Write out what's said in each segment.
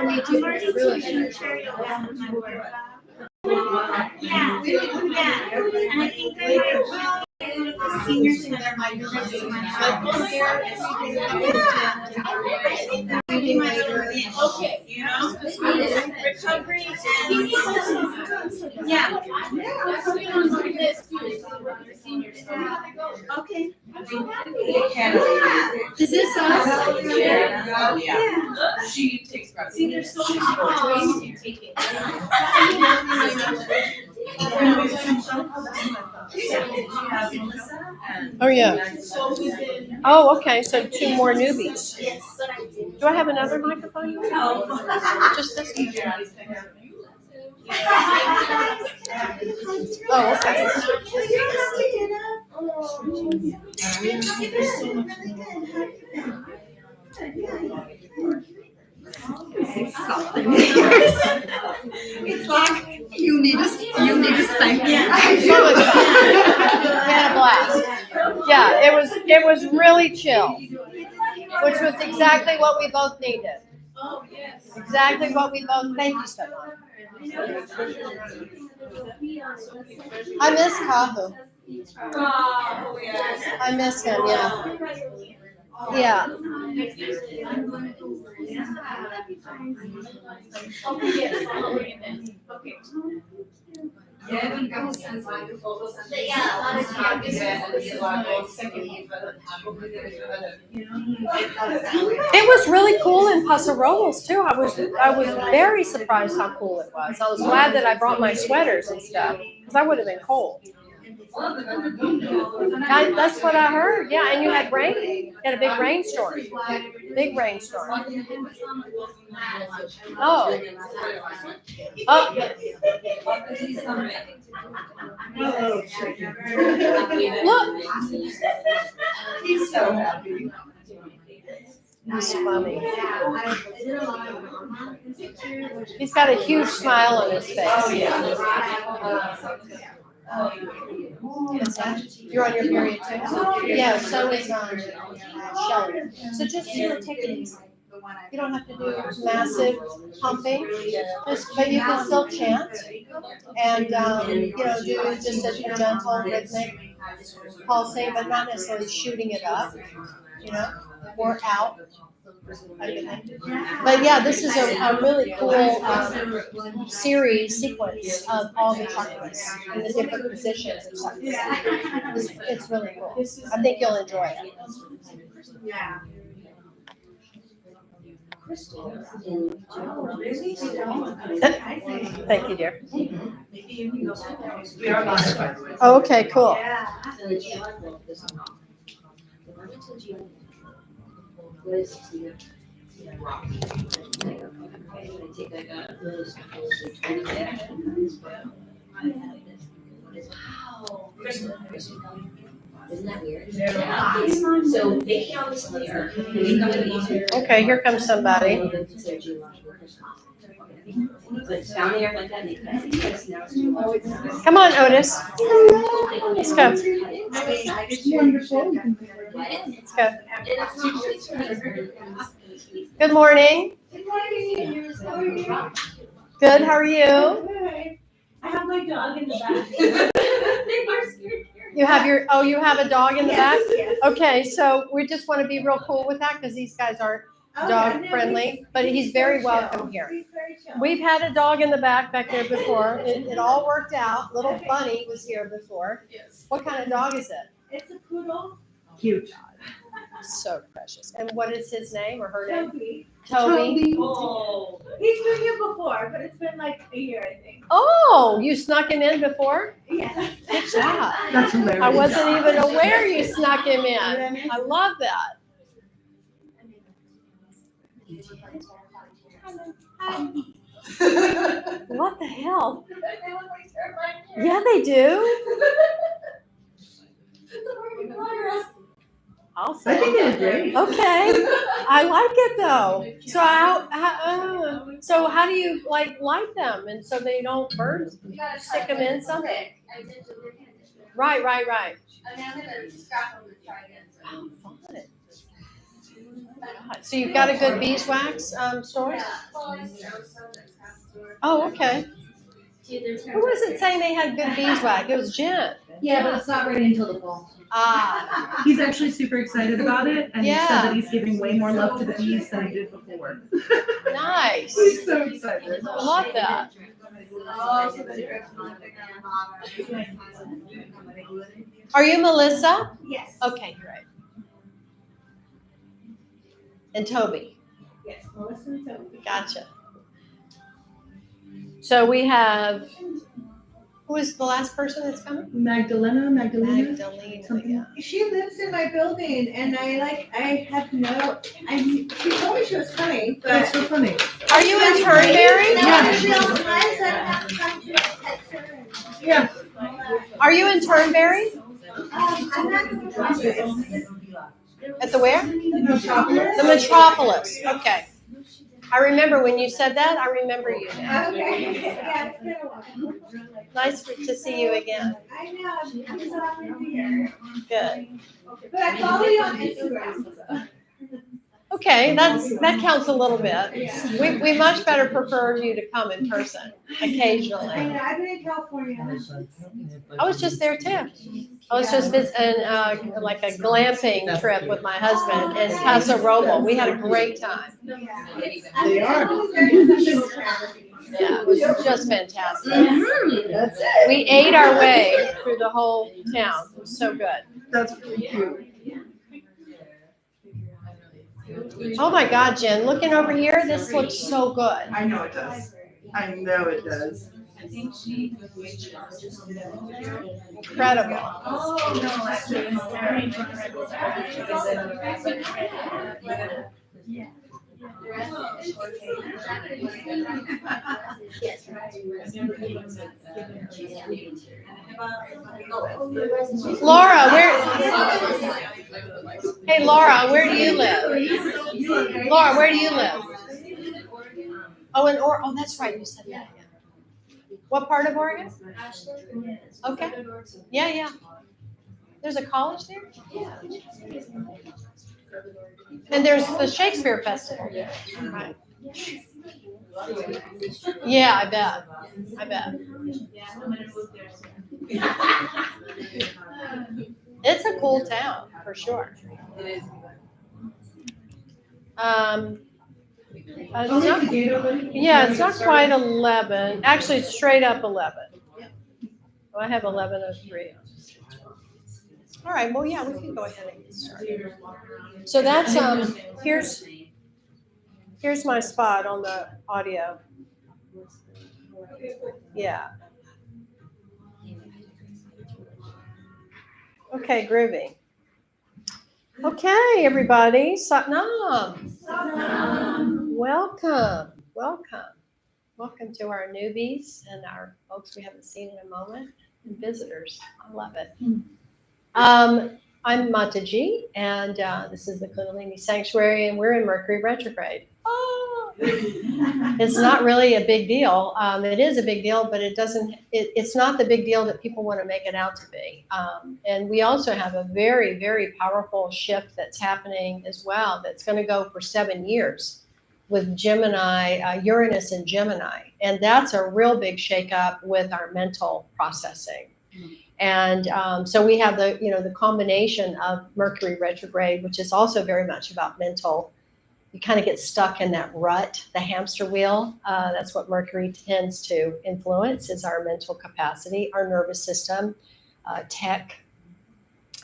for me too. It's really good. Yeah, and I think they might go to the senior center by the rest of my house. I think that might be my okay, you know, recovery and yeah. Okay. Is this us? Oh, yeah. She takes breath. See, there's so Oh, yeah. Oh, okay, so two more newbies. Do I have another microphone? Just this one? Oh, okay. It's like you need a spank. So much fun. We had a blast. Yeah, it was really chill, which was exactly what we both needed. Exactly what we both. Thank you so much. I miss Kahu. I miss him. Yeah. Yeah. It was really cool in Paso Robles too. I was very surprised how cool it was. I was glad that I brought my sweaters and stuff because I would have been cold. That's what I heard. Yeah, and you had rain. You had a big rainstorm. Big rainstorm. Oh. Oh. Look. He's so happy. He's funny. He's got a huge smile on his face. What's that? You're on your period too? Yeah, so is Shelly. So just take it easy. You don't have to do massive pumping, but you can still chant and do just a gentle rhythmic pulsing, but not necessarily shooting it up, or out. But yeah, this is a really cool sequence of all the chakras and the different positions of chakras. It's really cool. I think you'll enjoy it. Yeah. Thank you, dear. Oh, okay, cool. Isn't that weird? So they obviously are. Okay, here comes somebody. But down there like that, Come on, Otis. Let's go. Let's go. Good morning. Good, how are you? I have my dog in the back. You have a dog in the back? Yes. Okay, so we just want to be real cool with that because these guys aren't dog friendly, but he's very welcome here. He's very chill. We've had a dog in the back there before. It all worked out. Little Bunny was here before. Yes. What kind of dog is it? It's a poodle. Cute. So precious. And what is his name or her name? Toby. Toby. Oh. He's been here before, but it's been like a year, I think. Oh, you snuck him in before? Yeah. Good job. That's hilarious. I wasn't even aware you snuck him in. I love that. What the hell? Yeah, they do. I'll I say. think it's great. Okay, I like it though. So so how do you light them and so they don't burn? Stick them in something. Right. I mean, I'm gonna scrap them and try again. Oh, fun. So you've got a good beeswax store? Oh, okay. Who was it saying they had good beeswax? It was Jen. Yeah, but it's not ready until the fall. Ah, He's actually super excited about it, and he said Yeah. that he's giving way more love to the bees than he did before. nice. He's so excited. I love that. Are you Melissa? Yes. Okay, great. And Toby. Yes, Melissa and Toby. Gotcha. So we have, who is the last person that's coming? Magdalena. Magdalena, Something. yeah. She lives in my building and I had no, she told me she was coming, That's but. so funny. Are you in Turnberry? Yeah, she else times I don't have time to text her and. Yeah. Are you in Turnberry? I'm not. At the where? The Metropolis. Okay. I remember when you said that, I remember you now. Okay, yeah, it's been a while. Nice to see you again. I know, I'm sorry to hear. Good. But I follow you on Instagram, so. Okay, that counts a little bit. We much better prefer you to come in person I occasionally. know, I've been in California. I was just there too. I was just visiting, like a glamping trip with my husband in Paso Robles. We had a great time. They are. Yeah, it was just fantastic. That's it. We ate our way through the whole town. It was so good. That's really cute. Oh my God, Jen, looking over here, this looks so good. I know it does. I know it does. Incredible. Oh, no, actually, it's very different. Laura, hey Laura, where do you live? Laura, where do you live? Oh, oh, that's right, you said that. Yeah. What part of Oregon? Okay. Yeah. There's a college there? And there's the Shakespeare Festival. Right. Yeah, I bet. It's a cool town, for sure. It's not quite 11. Actually, it's straight up 11. Well, I have 11:03. All right, well, yeah, we can go ahead and get started. So that's, here's my spot on the audio. Yeah. Okay, groovy. Okay, everybody, Satnam. Welcome. Welcome to our newbies and our folks we haven't seen in a moment and visitors. I love it. I'm Mataji, and this is the Kundalini Sanctuary, and we're in Mercury retrograde. Oh, it's not really a big deal. It is a big deal, but it's not the big deal that people want to make it out to be. And we also have a very, very powerful shift that's happening as well. That's going to go for 7 years with Gemini, Uranus and Gemini, and that's a real big shakeup with our mental processing. And so we have the combination of Mercury retrograde, which is also very much about mental. You kind of get stuck in that rut, the hamster wheel. That's what Mercury tends to influence, is our mental capacity, our nervous system, tech.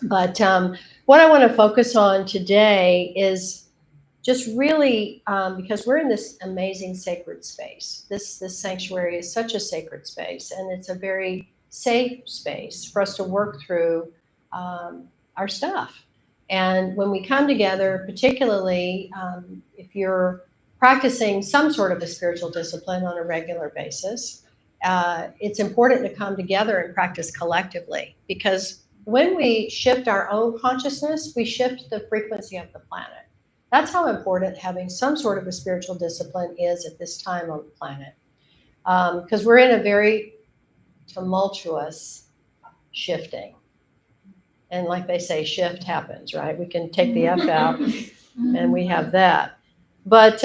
But what I want to focus on today is just really, because we're in this amazing sacred space. This sanctuary is such a sacred space, and it's a very safe space for us to work through our stuff. And when we come together, particularly if you're practicing some sort of a spiritual discipline on a regular basis, it's important to come together and practice collectively, because when we shift our own consciousness, we shift the frequency of the planet. That's how important having some sort of a spiritual discipline is at this time on the planet. Because we're in a very tumultuous shifting. And like they say, shift happens, right? We can take the F out. and we have that. But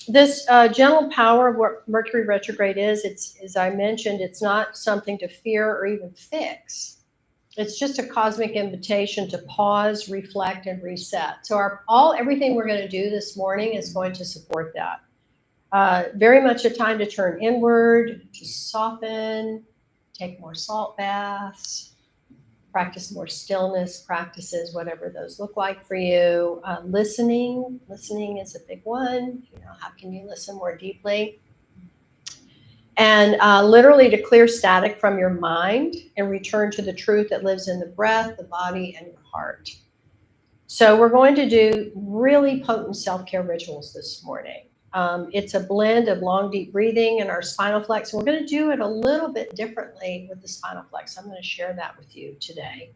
this gentle power of what Mercury retrograde is, it's, as I mentioned, it's not something to fear or even fix. It's just a cosmic invitation to pause, reflect, and reset. So everything we're going to do this morning is going to support that. Very much a time to turn inward, to soften, take more salt baths, practice more stillness practices, whatever those look like for you. Listening is a big one. You know, how can you listen more deeply? And literally to clear static from your mind and return to the truth that lives in the breath, the body, and your heart. So we're going to do really potent self-care rituals this morning. It's a blend of long, deep breathing and our spinal flex. And we're going to do it a little bit differently with the spinal flex. I'm going to share that with you today.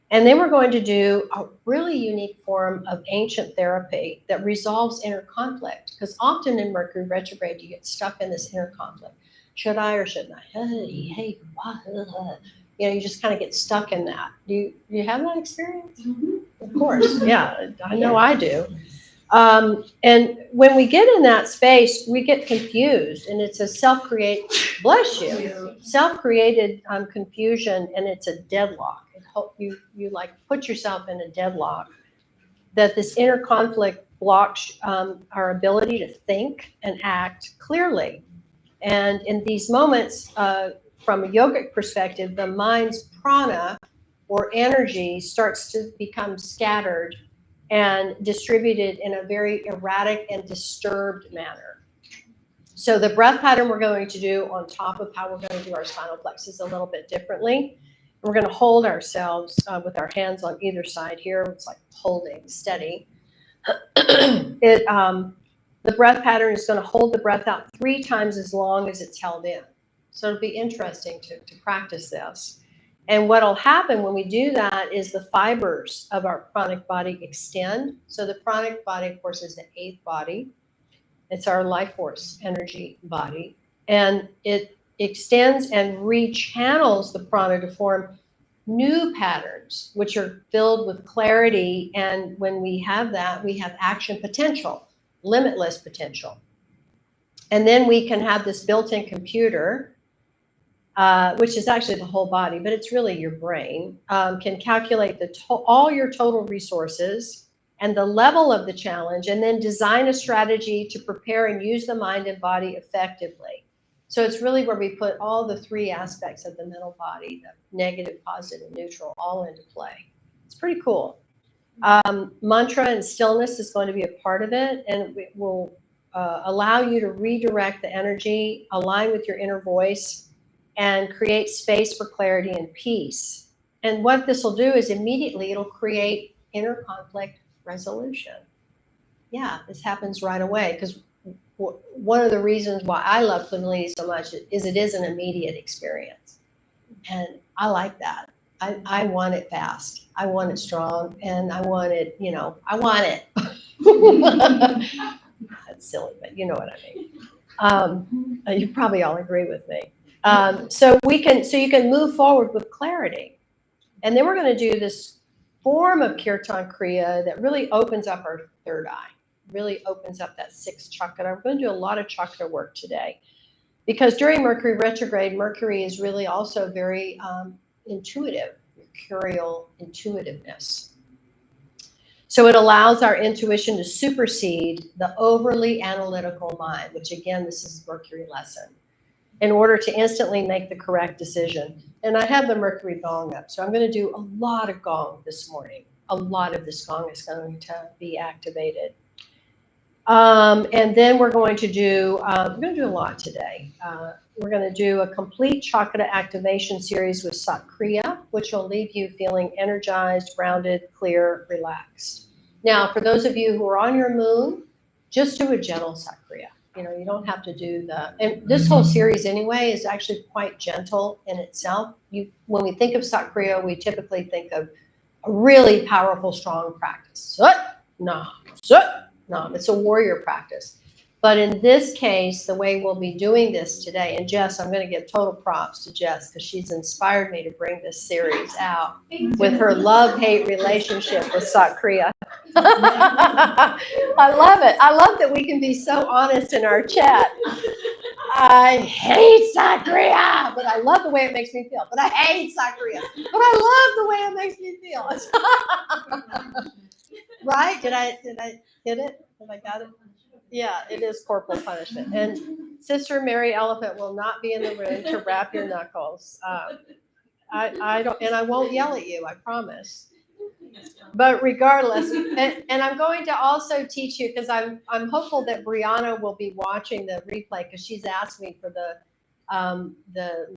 And then we're going to do a really unique form of ancient therapy that resolves inner conflict. Because often in Mercury retrograde, you get stuck in this inner conflict. Should I or shouldn't I? Hey, what? You know, you just kind of get stuck in that. Do you have that experience? Mm-hmm. Of course, yeah, I know I do. And when we get in that space, we get confused, and it's a self-created confusion, and it's a deadlock. You like put yourself in a deadlock. That this inner conflict blocks our ability to think and act clearly. And in these moments, from a yogic perspective, the mind's prana or energy starts to become scattered and distributed in a very erratic and disturbed manner. So the breath pattern we're going to do on top of how we're going to do our spinal flex is a little bit differently. We're going to hold ourselves with our hands on either side here. It's like holding steady. The breath pattern is going to hold the breath out 3 times as long as it's held in. So it'll be interesting to practice this. And what'll happen when we do that is the fibers of our pranic body extend. So the pranic body, of course, is the 8th body. It's our life force energy body. And it extends and rechannels the prana to form new patterns, which are filled with clarity. And when we have that, we have action potential, limitless potential. And then we can have this built-in computer, which is actually the whole body, but it's really your brain, can calculate all your total resources and the level of the challenge, and then design a strategy to prepare and use the mind and body effectively. So it's really where we put all the 3 aspects of the mental body, the negative, positive, neutral, all into play. It's pretty cool. Mantra and stillness is going to be a part of it, and it will allow you to redirect the energy, align with your inner voice, and create space for clarity and peace. And what this will do is immediately it'll create inner conflict resolution. Yeah, this happens right away, because one of the reasons why I love Kundalini so much is it is an immediate experience. And I like that. I want it fast. I want it strong, and I want it, I want it. That's silly, but you know what I mean. You probably all agree with me. So you can move forward with clarity. And then we're going to do this form of Kirtan Kriya that really opens up our 3rd eye, really opens up that 6th chakra. We're going to do a lot of chakra work today, because during Mercury retrograde, Mercury is really also very intuitive, mercurial intuitiveness. So it allows our intuition to supersede the overly analytical mind, which again, this is a Mercury lesson, in order to instantly make the correct decision. And I have the Mercury gong up, so I'm going to do a lot of gong this morning. A lot of this gong is going to be activated. And then we're going to do a lot today. We're going to do a complete chakra activation series with Satkriya, which will leave you feeling energized, grounded, clear, relaxed. Now, for those of you who are on your moon, just do a gentle Satkriya. You don't have to do and this whole series anyway is actually quite gentle in itself. When we think of Satkriya, we typically think of a really powerful, strong practice. Sut, nam, sut, nam. It's a warrior practice. But in this case, the way we'll be doing this today, and Jess, I'm going to give total props to Jess, because she's inspired me to bring this series out with her love-hate relationship with Satkriya. I love it. I love that we can be so honest in our chat. I hate sangria, but I love the way it makes me feel. But I hate sangria, but I love the way it makes me feel. Right? Did I hit it? Have I got it? Yeah, it is corporal punishment. And Sister Mary Elephant will not be in the room to wrap your knuckles. I don't, and I won't yell at you, I promise. But regardless, and I'm going to also teach you, because I'm hopeful that Brianna will be watching the replay, because she's asked me for the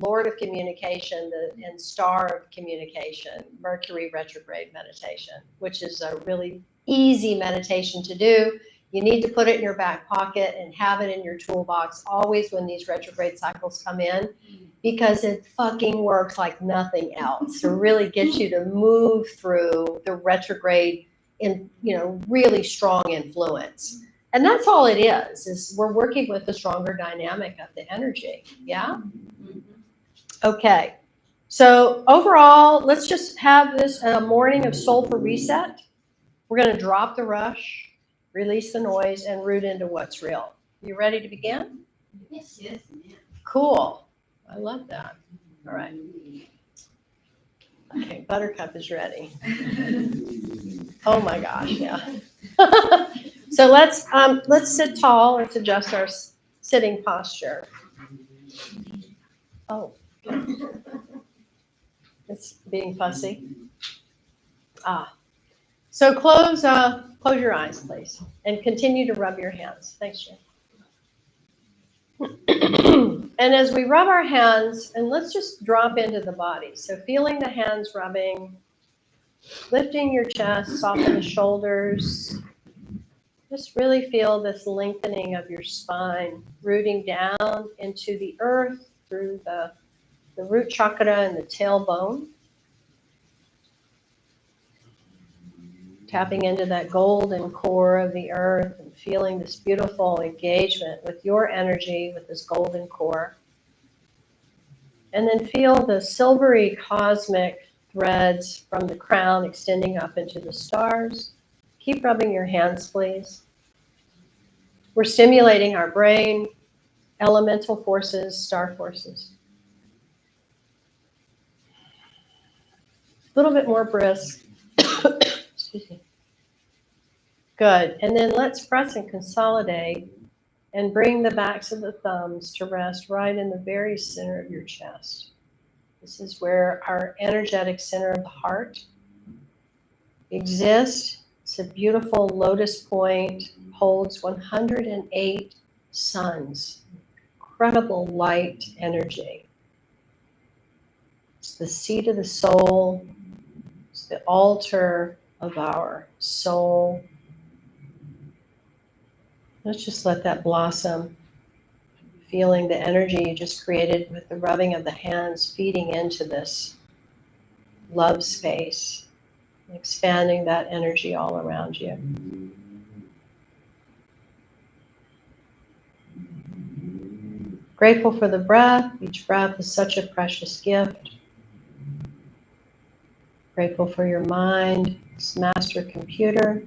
Lord of Communication and Star of Communication, Mercury retrograde meditation, which is a really easy meditation to do. You need to put it in your back pocket and have it in your toolbox always when these retrograde cycles come in, because it fucking works like nothing else to really get you to move through the retrograde in, really strong influence. And that's all it is we're working with the stronger dynamic of the energy. Yeah? Okay. So overall, let's just have this morning of soulful reset. We're going to drop the rush, release the noise, and root into what's real. You ready to begin? Yes. Cool. I love that. All right. Okay, Buttercup is ready. Oh my gosh, yeah. So let's sit tall. Let's adjust our sitting posture. Oh, it's being fussy. So close your eyes, please, and continue to rub your hands. Thanks, Jen. And as we rub our hands, and let's just drop into the body. So feeling the hands rubbing, lifting your chest, soften the shoulders. Just really feel this lengthening of your spine, rooting down into the earth through the root chakra and the tailbone. Tapping into that golden core of the earth and feeling this beautiful engagement with your energy, with this golden core. And then feel the silvery cosmic threads from the crown extending up into the stars. Keep rubbing your hands, please. We're stimulating our brain, elemental forces, star forces. A little bit more brisk. Excuse me. Good. And then let's press and consolidate and bring the backs of the thumbs to rest right in the very center of your chest. This is where our energetic center of the heart exists. It's a beautiful lotus point, holds 108 suns, incredible light energy. It's the seat of the soul. It's the altar of our soul. Let's just let that blossom, feeling the energy you just created with the rubbing of the hands, feeding into this love space, expanding that energy all around you. Grateful for the breath. Each breath is such a precious gift. Grateful for your mind, this master computer.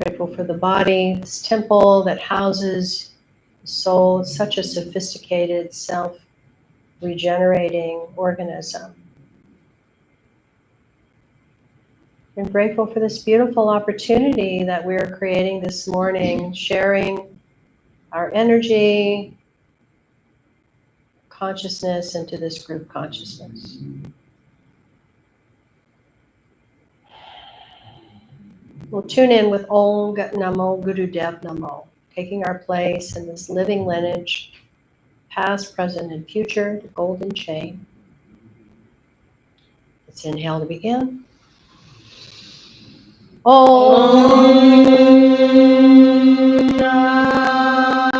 Grateful for the body, this temple that houses the soul. It's such a sophisticated, self-regenerating organism. I'm grateful for this beautiful opportunity that we're creating this morning, sharing our energy, consciousness into this group consciousness. We'll tune in with Om Namo Gurudev Namo, taking our place in this living lineage, past, present, and future, the golden chain. Let's inhale to begin. Om Namo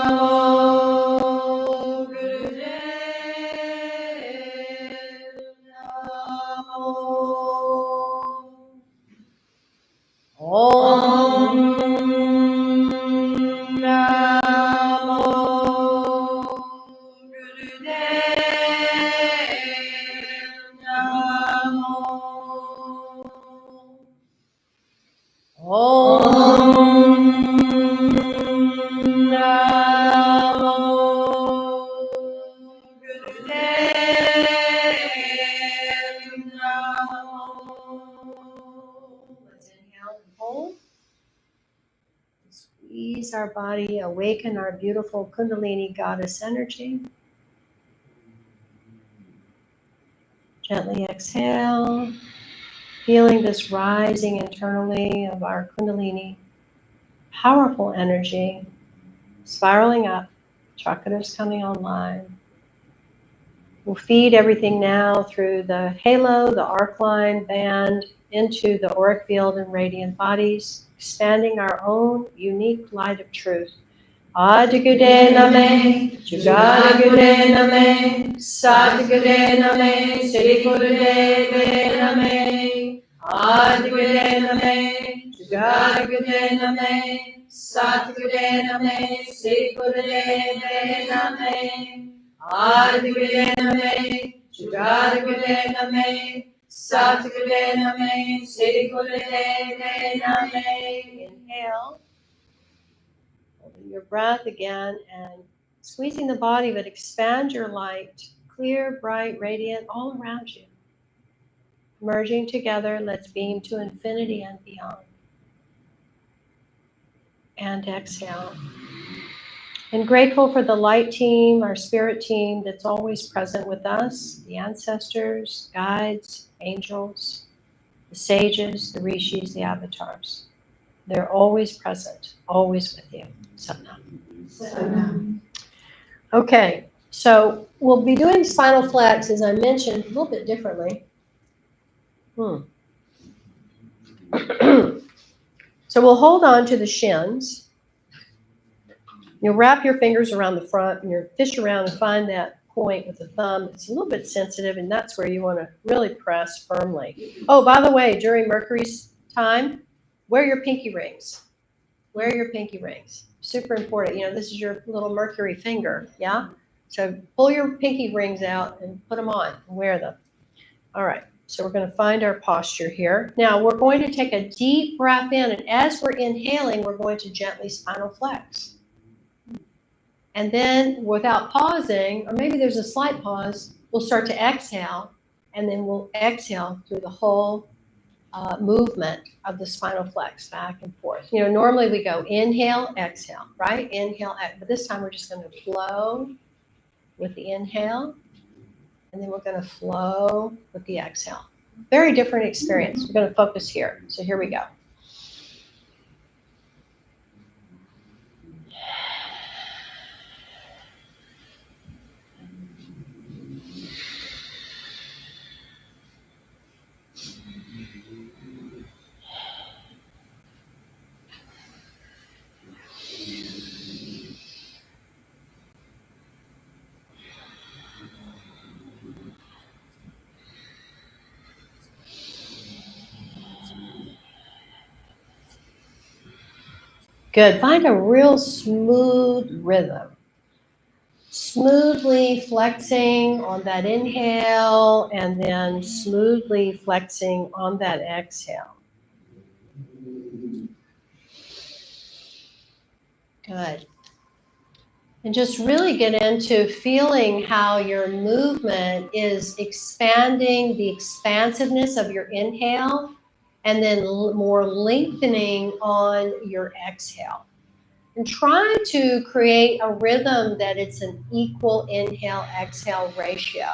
Gurudev Namo. Om Namo Gurudev Namo. ease our body, awaken our beautiful Kundalini goddess energy. Gently exhale, feeling this rising internally of our Kundalini, powerful energy, spiraling up, chakras coming online. We'll feed everything now through the halo, the arc line band, into the auric field and radiant bodies, expanding our own unique light of truth. Adigude name, Jugadigude name, Sadigude name, Siddhigude name, Adigude name, Jugadigude name, Sadigude name, Siddhigude name, Adigude name, Jugadigude name, Sadigude name, Siddhigude name. Inhale. Holding your breath again and squeezing the body, but expand your light, clear, bright, radiant, all around you. Merging together, let's beam to infinity and beyond. And exhale. And grateful for the light team, our spirit team that's always present with us, the ancestors, guides, angels, the sages, the rishis, the avatars. They're always present, always with you. Satnam. Okay, so we'll be doing spinal flex, as I mentioned, a little bit differently. So we'll hold on to the shins. You'll wrap your fingers around the front and you'll fish around and find that point with the thumb. It's a little bit sensitive, and that's where you want to really press firmly. Oh, by the way, during Mercury's time, wear your pinky rings. Wear your pinky rings. Super important. You know, this is your little Mercury finger, yeah? So pull your pinky rings out and put them on and wear them. All right, so we're going to find our posture here. Now, we're going to take a deep breath in, and as we're inhaling, we're going to gently spinal flex. And then without pausing, or maybe there's a slight pause, we'll start to exhale, and then we'll exhale through the whole movement of the spinal flex back and forth. You know, normally we go inhale, exhale, right? Inhale, but this time we're just going to flow with the inhale, and then we're going to flow with the exhale. Very different experience. We're going to focus here. So here we go. Good. Find a real smooth rhythm. Smoothly flexing on that inhale and then smoothly flexing on that exhale. Good. And just really get into feeling how your movement is expanding the expansiveness of your inhale and then more lengthening on your exhale. And try to create a rhythm that it's an equal inhale-exhale ratio.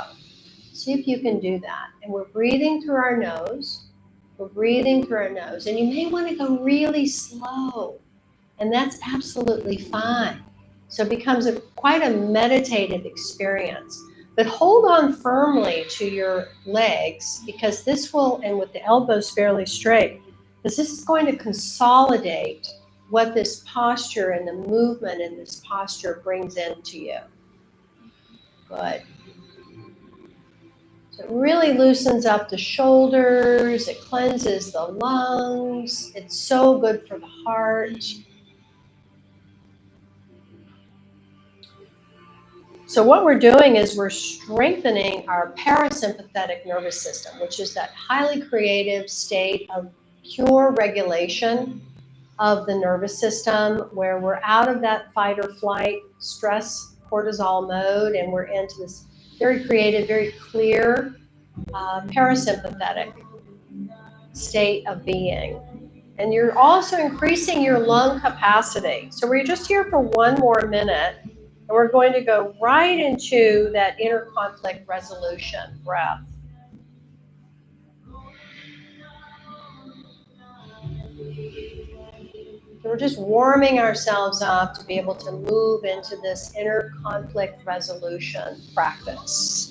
See if you can do that. And we're breathing through our nose. We're breathing through our nose. And you may want to go really slow. And that's absolutely fine. So it becomes quite a meditative experience. But hold on firmly to your legs, because this will, and with the elbows fairly straight, because this is going to consolidate what this posture and the movement in this posture brings into you. Good. So it really loosens up the shoulders. It cleanses the lungs. It's so good for the heart. So what we're doing is we're strengthening our parasympathetic nervous system, which is that highly creative state of pure regulation of the nervous system, where we're out of that fight or flight stress cortisol mode, and we're into this very creative, very clear parasympathetic state of being. And you're also increasing your lung capacity. So we're just here for one more minute, and we're going to go right into that inner conflict resolution breath. So we're just warming ourselves up to be able to move into this inner conflict resolution practice.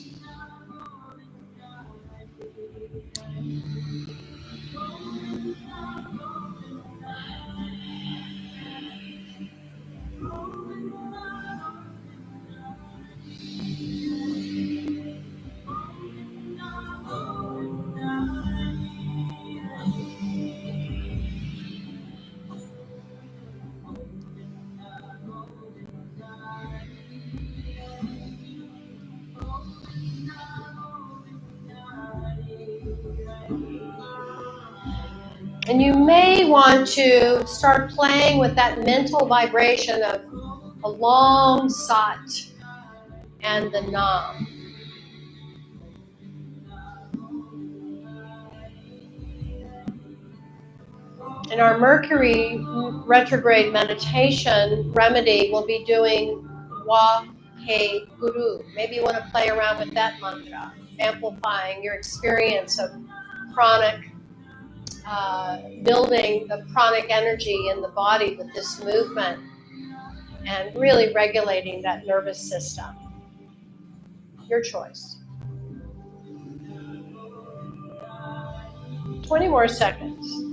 And you may want to start playing with that mental vibration of a long sat and the nam. In our Mercury retrograde meditation remedy, we'll be doing Wa He Guru. Maybe you want to play around with that mantra, amplifying your experience of pranic, building the pranic energy in the body with this movement, and really regulating that nervous system. Your choice. 20 more seconds.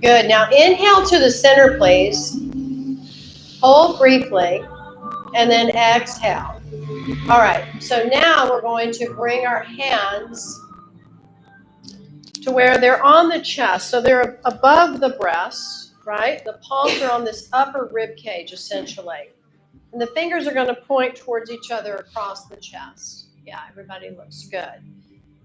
Good. Now inhale to the center, please. Hold briefly, and then exhale. All right. So now we're going to bring our hands to where they're on the chest. So they're above the breast, right? The palms are on this upper rib cage, essentially. And the fingers are going to point towards each other across the chest. Yeah, everybody looks good.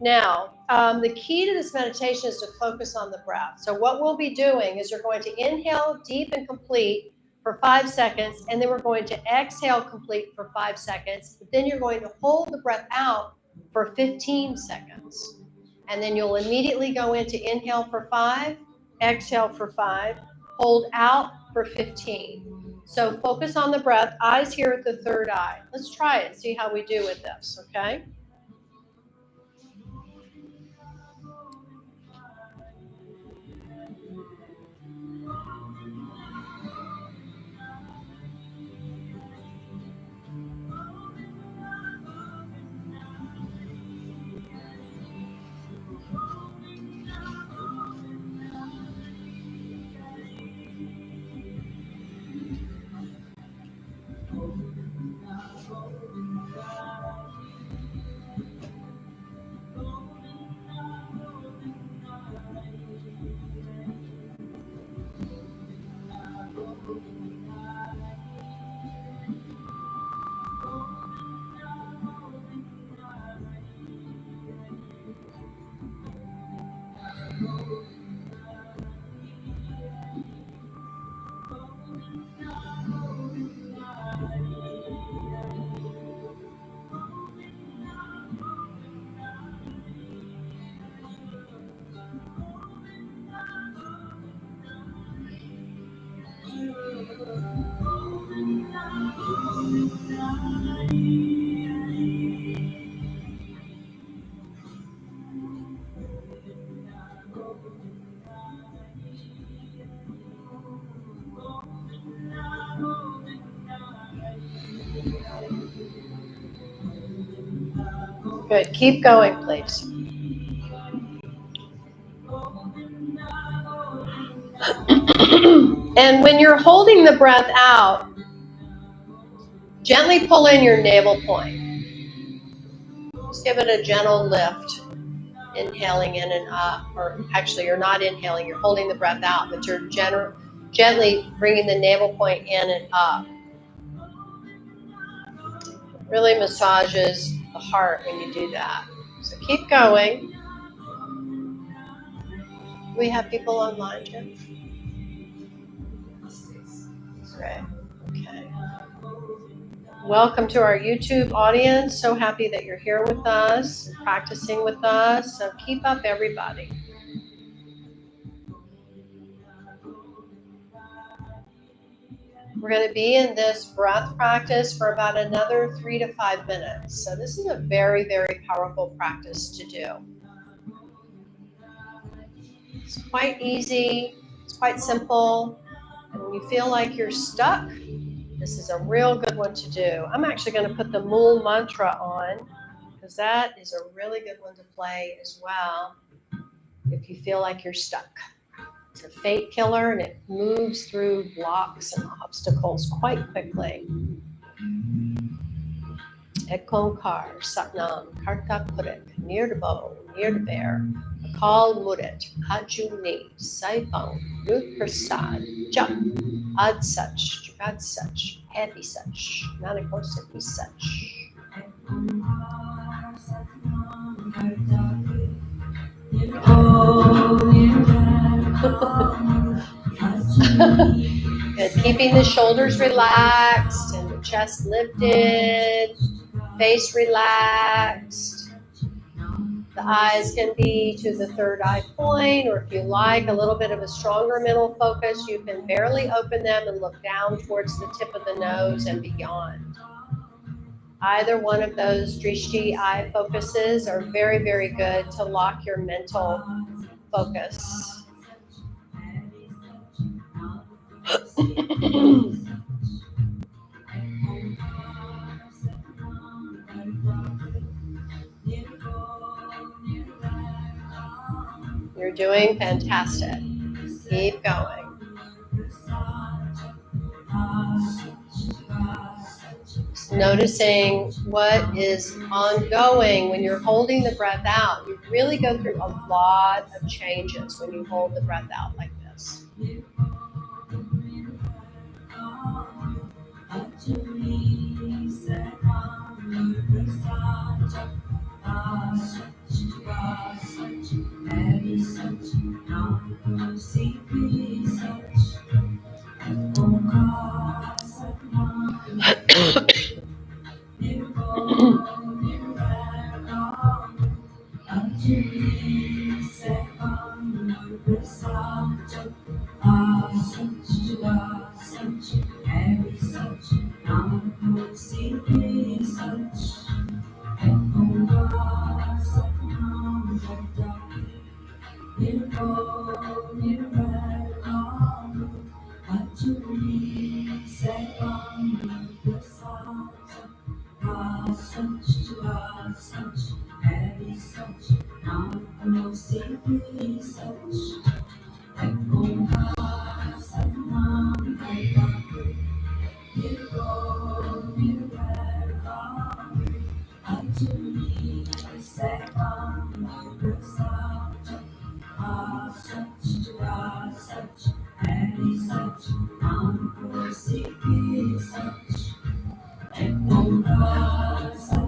Now, the key to this meditation is to focus on the breath. So what we'll be doing is you're going to inhale deep and complete for 5 seconds, and then we're going to exhale complete for 5 seconds. But then you're going to hold the breath out for 15 seconds. And then you'll immediately go into inhale for 5, exhale for 5, hold out for 15. So focus on the breath, eyes here at the third eye. Let's try it, see how we do with this, okay? Good. Keep going, please. And when you're holding the breath out, gently pull in your navel point. Just give it a gentle lift, inhaling in and up. Or actually, you're not inhaling, you're holding the breath out, but you're gently bringing the navel point in and up. It really massages the heart when you do that. So keep going. We have people online, Jim? Great. Okay. Welcome to our YouTube audience. So happy that you're here with us, practicing with us. So keep up, everybody. We're going to be in this breath practice for about another 3 to 5 minutes. So this is a very, very powerful practice to do. It's quite easy. It's quite simple. And when you feel like you're stuck, this is a real good one to do. I'm actually going to put the Mool mantra on because that is a really good one to play as well if you feel like you're stuck. It's a fate killer and it moves through blocks and obstacles quite quickly. Ek Onkar, Satnam, Karta Purik, Nirdabo, Nirdaber, Akal Murit, Hajuni, Saipam, Ruth Prasad, Jap, Ad Such, Jagad Such, Heavy Such, Nanakosaki Such. Good. Keeping the shoulders relaxed and the chest lifted, face relaxed. The eyes can be to the third eye point, or if you like a little bit of a stronger mental focus, you can barely open them and look down towards the tip of the nose and beyond. Either one of those drishti eye focuses are very, very good to lock your mental focus. You're doing fantastic. Keep going. Just noticing what is ongoing when you're holding the breath out. You really go through a lot of changes when you hold the breath out like this.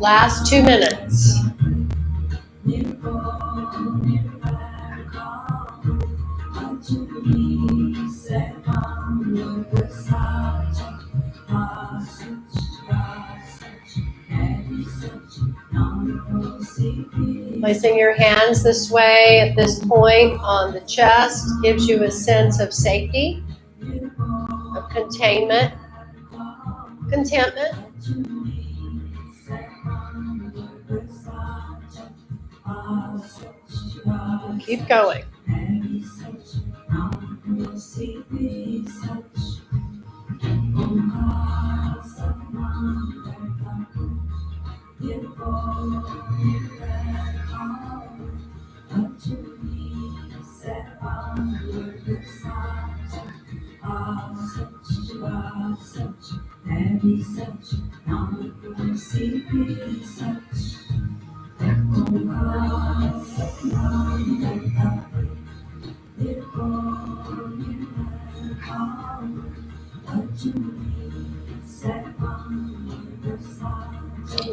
Last 2 minutes. Placing your hands this way at this point on the chest gives you a sense of safety, of containment, contentment. Keep going.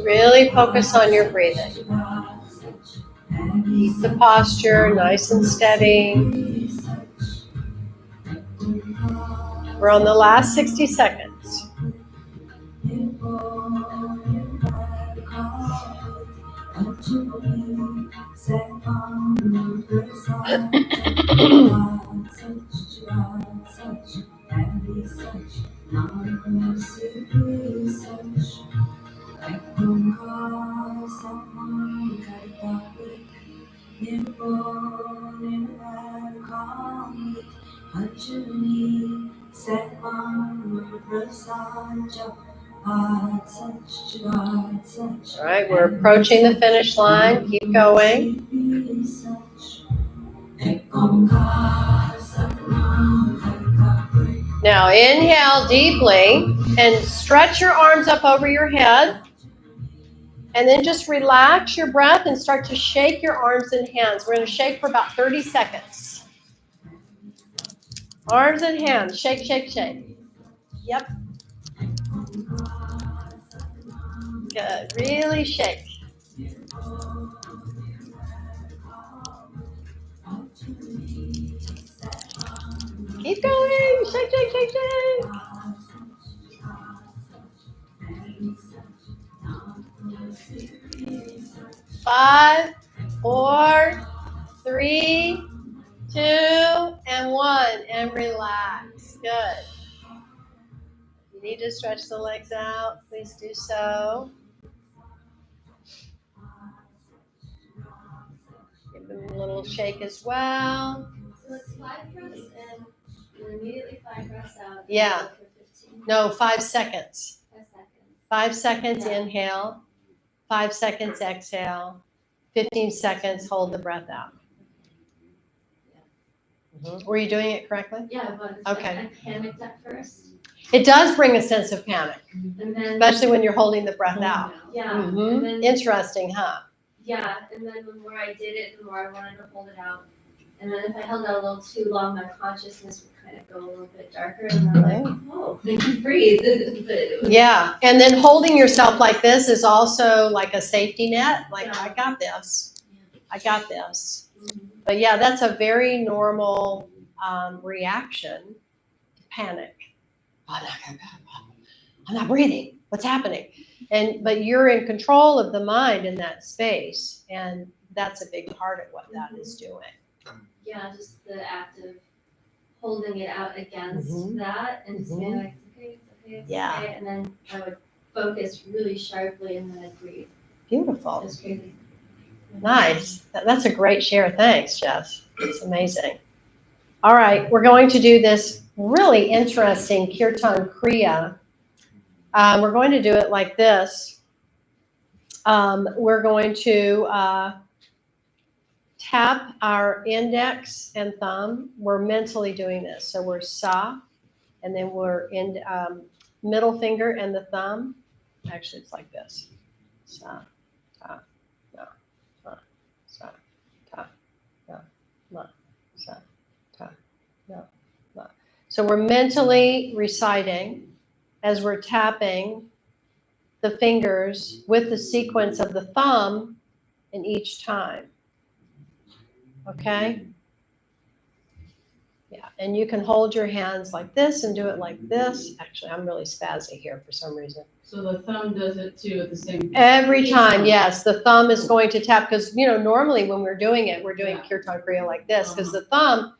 Really focus on your breathing. Keep the posture nice and steady. We're on the last 60 seconds. All right, we're approaching the finish line. Keep going. Now inhale deeply and stretch your arms up over your head. And then just relax your breath and start to shake your arms and hands. We're going to shake for about 30 seconds. Arms and hands, shake, shake, shake. Yep. Good, really shake. Keep going, shake, shake, shake, shake. Five, 4, 3, 2, and 1, and relax. Good. You need to stretch the legs out, please do so. Give them a little shake as well. So it's 5 breaths in, and immediately 5 breaths out. Yeah. For 15. No, 5 seconds. 5 seconds. 5 seconds Yeah. inhale, 5 seconds exhale, 15 seconds hold the breath out. Were you doing it correctly? Yeah, but Okay. I panicked at first, It does bring a sense of panic, and then especially when you're holding the breath out. yeah, and then Interesting, huh? yeah, and then the more I did it, the more I wanted to hold it out. And then if I held out a little too long, my consciousness would kind of go a little bit darker, and I'm like, oh, I can breathe. But it was, Yeah, and then holding yourself like this is also like a safety net. Like, Yeah. I got this. I got this. Mhm. But yeah, that's a very normal reaction to panic. I'm not breathing. What's happening? But you're in control of the mind in that space, and that's a big part of what that is doing. Yeah, just the act of holding it out against Mhm. that, and just being like, it's okay, it's okay, it's Yeah. okay. And then I would focus really sharply, and then I'd breathe. Beautiful. It's crazy. Nice. That's a great share. Thanks, Jess. It's amazing. All right, we're going to do this really interesting Kirtan Kriya. We're going to do it like this. We're going to tap our index and thumb. We're mentally doing this. So we're sa, and then we're in middle finger and the thumb. Actually, it's like this. Sa, ta, na, ma, sa, ta, na, ma, sa, ta, na, ma. So we're mentally reciting as we're tapping the fingers with the sequence of the thumb in each time. Okay? Yeah, and you can hold your hands like this and do it like this. Actually, I'm really spazzy here for some reason. So the thumb does it too at the same time? Every time, yes, the thumb is going to tap, because, normally when we're doing it, we're doing Kirtan Kriya like this, because the thumb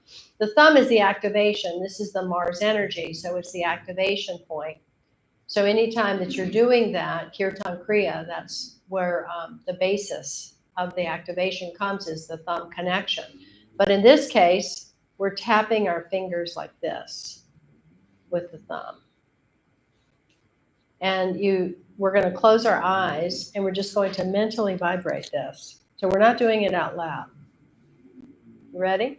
is the activation. This is the Mars energy, so it's the activation point. So anytime that you're doing that, Kirtan Kriya, that's where the basis of the activation comes, is the thumb connection. But in this case, we're tapping our fingers like this with the thumb. And we're going to close our eyes, and we're just going to mentally vibrate this. So we're not doing it out loud. You ready?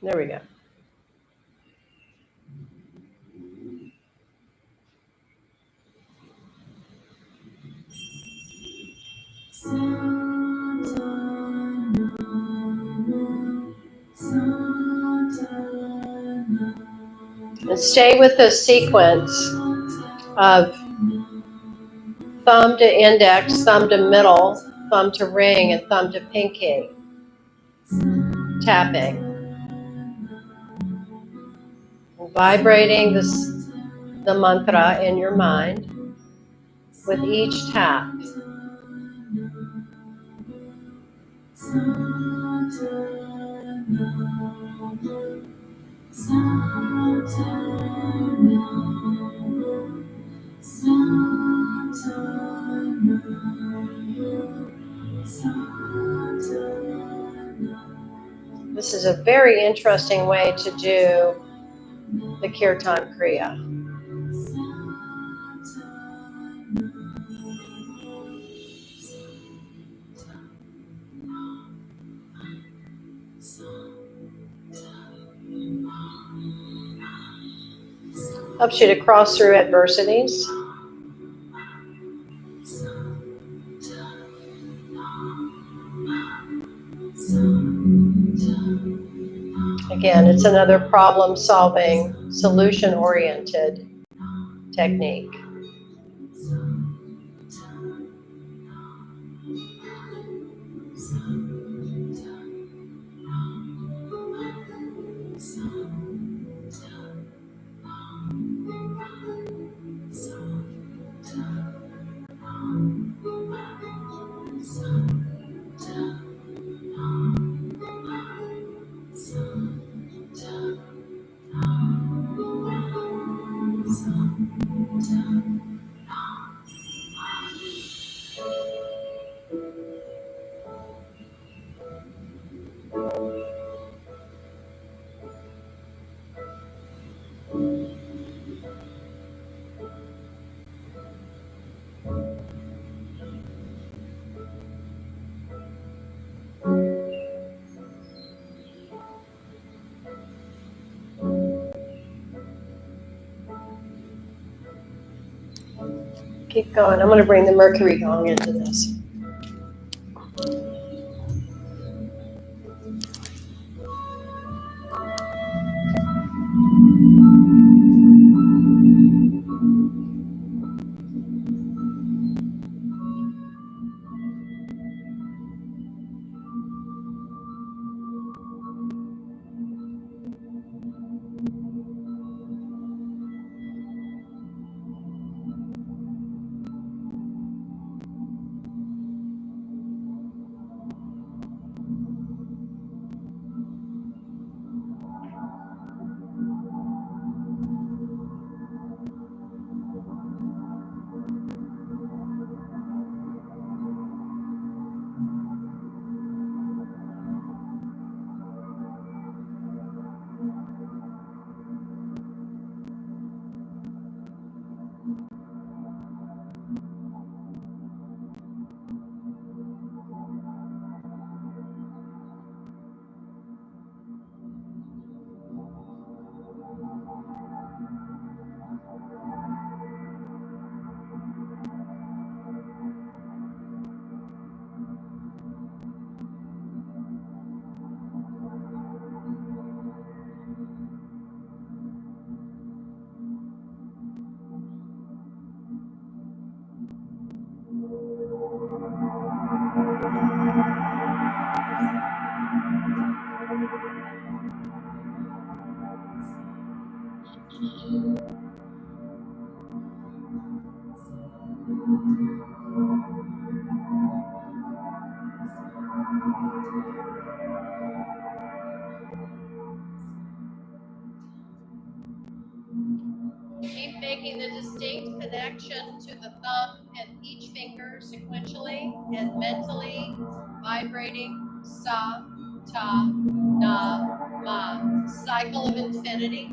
There we go. And stay with the sequence of thumb to index, thumb to middle, thumb to ring, and thumb to pinky. Tapping. Vibrating the mantra in your mind with each tap. This is a very interesting way to do the Kirtan Kriya. Helps you to cross through adversities. Again, it's another problem-solving, solution-oriented technique. Keep going. I'm going to bring the Mercury gong into this. Keep making the distinct connection to the thumb and each finger sequentially and mentally vibrating sa, ta, na, ma. Cycle of infinity.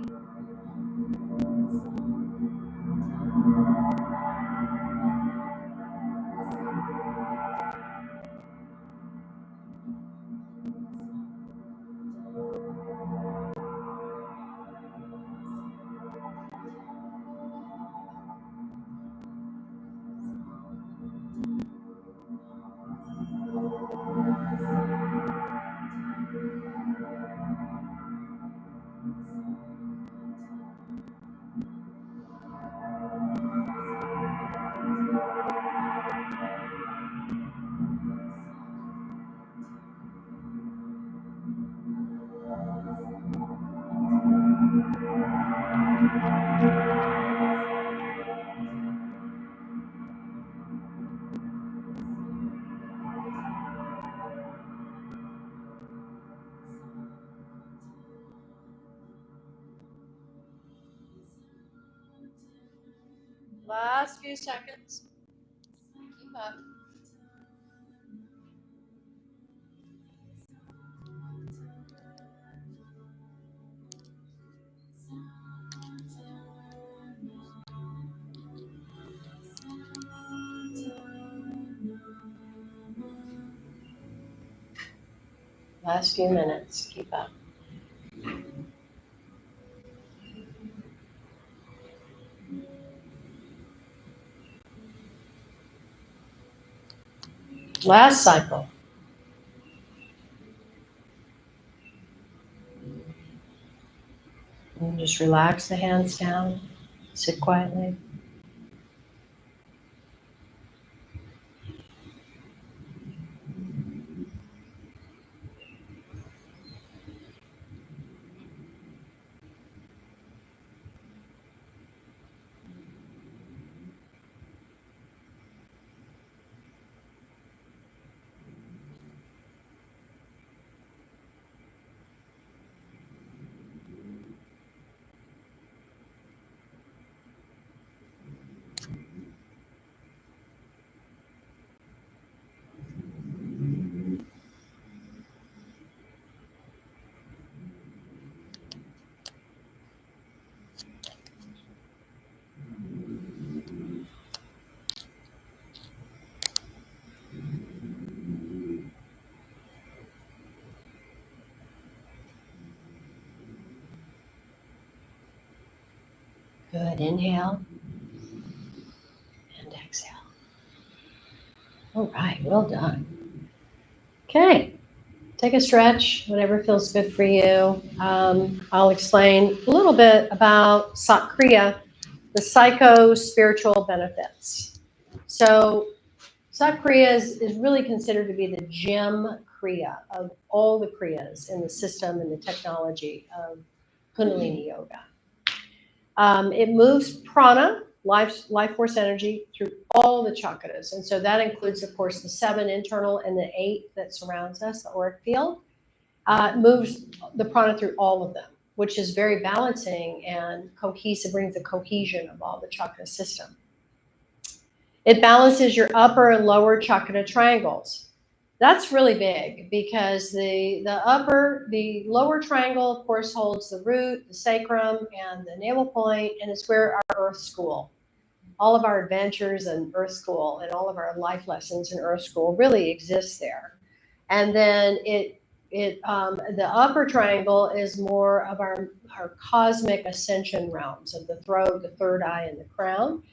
last few seconds. Keep up. Last few minutes. Keep up. Last cycle. And just relax the hands down. Sit quietly. Good. Inhale and exhale. All right. Well done. Okay. Take a stretch, whatever feels good for you. I'll explain a little bit about Sat Kriya, the psycho-spiritual benefits. So Sat Kriya is really considered to be the gem Kriya of all the Kriyas in the system and the technology of Kundalini Yoga. It moves prana, life force energy, through all the chakras. And so that includes, of course, the 7 internal and the 8 that surrounds us, the auric field. It moves the prana through all of them, which is very balancing and cohesive, brings the cohesion of all the chakra system. It balances your upper and lower chakra triangles. That's really big because the lower triangle, of course, holds the root, the sacrum, and the navel point, and it's where our earth school, all of our adventures in earth school and all of our life lessons in earth school really exist there. And then the upper triangle is more of our cosmic ascension realms of the throat, the third eye, and the crown.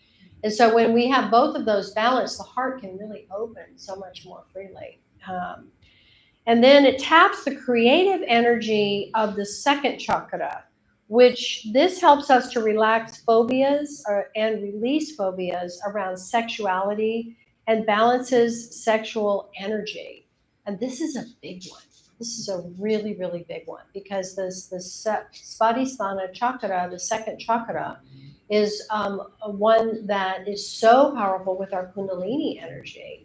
And so when we have both of those balanced, the heart can really open so much more freely. And then it taps the creative energy of the second chakra, which this helps us to relax phobias and release phobias around sexuality and balances sexual energy. And this is a big one. This is a really, really big one because the Svadhisthana chakra, the second chakra, is one that is so powerful with our Kundalini energy.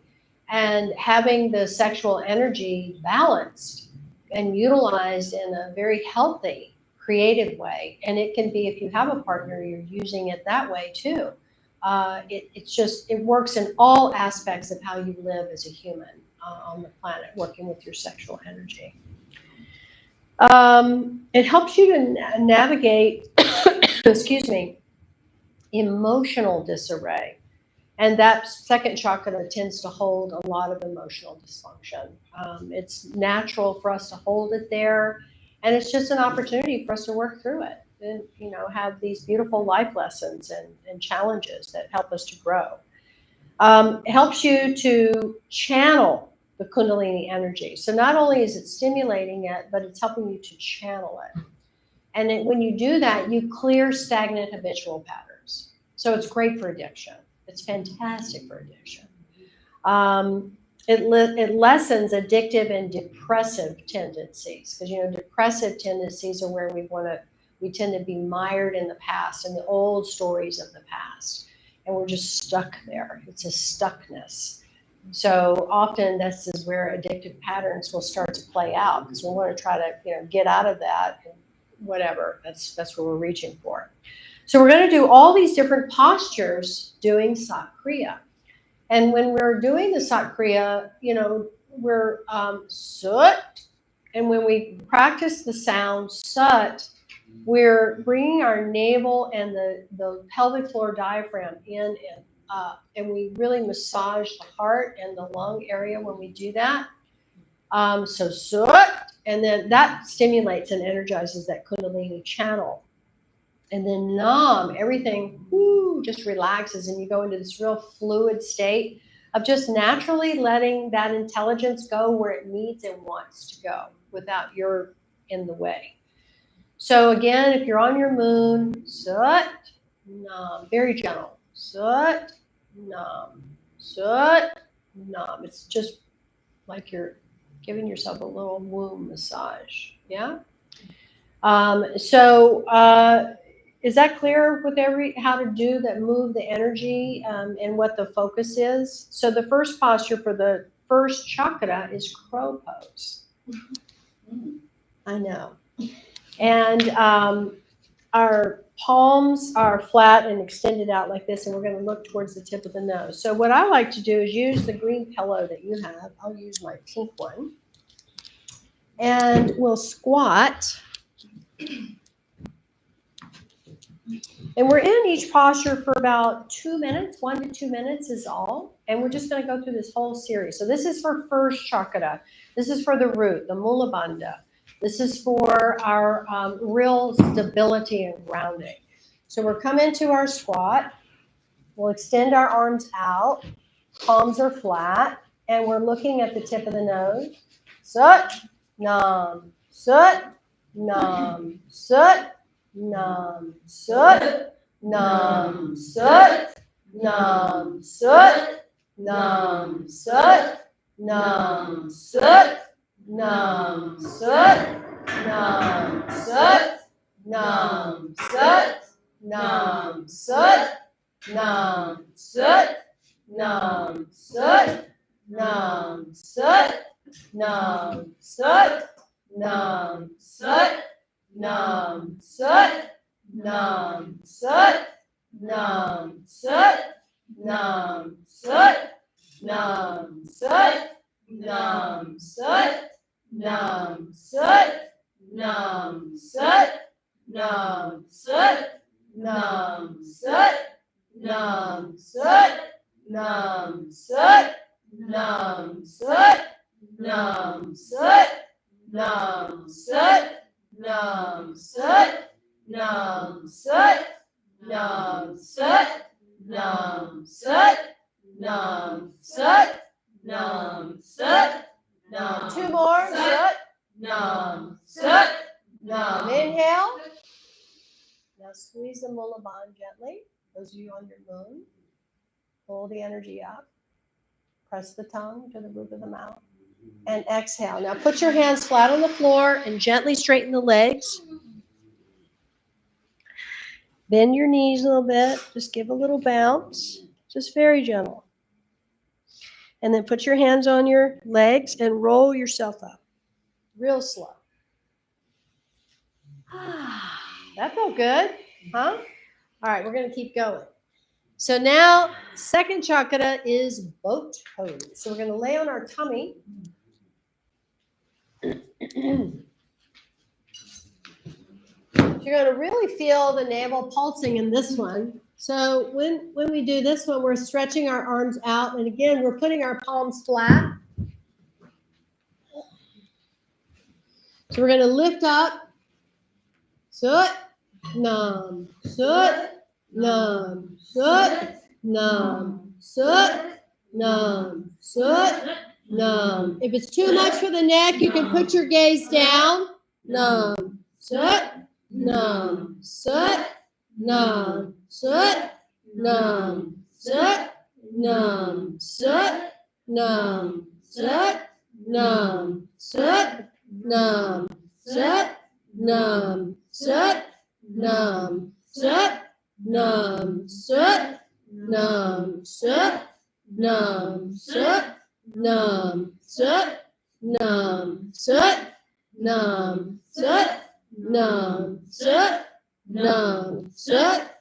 And having the sexual energy balanced and utilized in a very healthy, creative way. And it can be, if you have a partner, you're using it that way too. It works in all aspects of how you live as a human on the planet, working with your sexual energy. It helps you to navigate, excuse me, emotional disarray. And that second chakra tends to hold a lot of emotional dysfunction. It's natural for us to hold it there. And it's just an opportunity for us to work through it and, have these beautiful life lessons and challenges that help us to grow. It helps you to channel the Kundalini energy. So not only is it stimulating it, but it's helping you to channel it. And when you do that, you clear stagnant habitual patterns. So it's great for addiction. It's fantastic for addiction. It lessens addictive and depressive tendencies because depressive tendencies are where we tend to be mired in the past and the old stories of the past, and we're just stuck there. It's a stuckness. So often this is where addictive patterns will start to play out because we want to try to get out of that and whatever. That's what we're reaching for. So we're going to do all these different postures doing Sat Kriya. And when we're doing the Sat Kriya, we're Sut. And when we practice the sound Sut, we're bringing our navel and the pelvic floor diaphragm in and up. And we really massage the heart and the lung area when we do that. So Sut. And then that stimulates and energizes that Kundalini channel. And then Nam, everything just relaxes and you go into this real fluid state of just naturally letting that intelligence go where it needs and wants to go without you're in the way. So again, if you're on your moon, Sut, Nam, very gentle. Sut, Nam, Sut, Nam. It's just like you're giving yourself a little womb massage. Yeah. Is that clear with how to do that, move the energy and what the focus is? So the first posture for the first chakra is crow pose. I know. And our palms are flat and extended out like this, and we're going to look towards the tip of the nose. So what I like to do is use the green pillow that you have. I'll use my pink one. And we'll squat. And we're in each posture for about 2 minutes, 1 to 2 minutes is all. And we're just going to go through this whole series. So this is for first chakra. This is for the root, the Mula Bandha. This is for our real stability and grounding. So we're coming to our squat. We'll extend our arms out. Palms are flat. And we're looking at the tip of the nose. Sut, Nam, Sut, Nam, Sut. Nam, Sut, Nam, Sut, Nam, Sut, Nam, Sut, Nam, Sut, Nam, Sut, Nam, Sut, Nam, Sut, Nam, Sut, Nam, Sut, Nam, Sut, Nam, Sut, Nam, Sut, Nam, Sut. Nam, Sut, Nam, Sut, Nam, Sut, Nam, Sut, Nam, Sut, Nam, Sut, Nam, Sut, Nam, Sut, Nam, Sut, Nam, Sut, Nam, Sut, Nam, Sut, Nam, Sut, Nam, Sut, Nam, Sut. Nam, Sut, Nam, Sut, Nam, Sut, Nam, Sut, Nam, Sut, Nam, Sut, Nam. 2 more. Sut, Nam, Sut, Nam. Inhale. Now squeeze the Mula Bandha gently. Those of you on your moon, pull the energy up. Press the tongue to the roof of the mouth. And exhale. Now put your hands flat on the floor and gently straighten the legs. Bend your knees a little bit. Just give a little bounce. Just very gentle. And then put your hands on your legs and roll yourself up. Real slow. That felt good, huh? All right, we're going to keep going. So now, second chakra is boat pose. So we're going to lay on our tummy. You're going to really feel the navel pulsing in this one. So when we do this one, we're stretching our arms out. And again, we're putting our palms flat. So we're going to lift up. Sut, Nam, Sut, Nam, Sut, Nam, Sut, Nam, Sut, Nam. If it's too much for the neck, you can put your gaze down. Nam, Sut, Nam, Sut, Nam, Sut, Nam, Sut, Nam, Sut, Nam, Sut, Nam, Sut, Nam, Sut, Nam, Sut, Nam, Sut, Nam, Sut, Nam, Sut, Nam, Sut, Nam, Sut, Nam, Sut, Nam, Sut, Nam, Sut, Nam, Sut,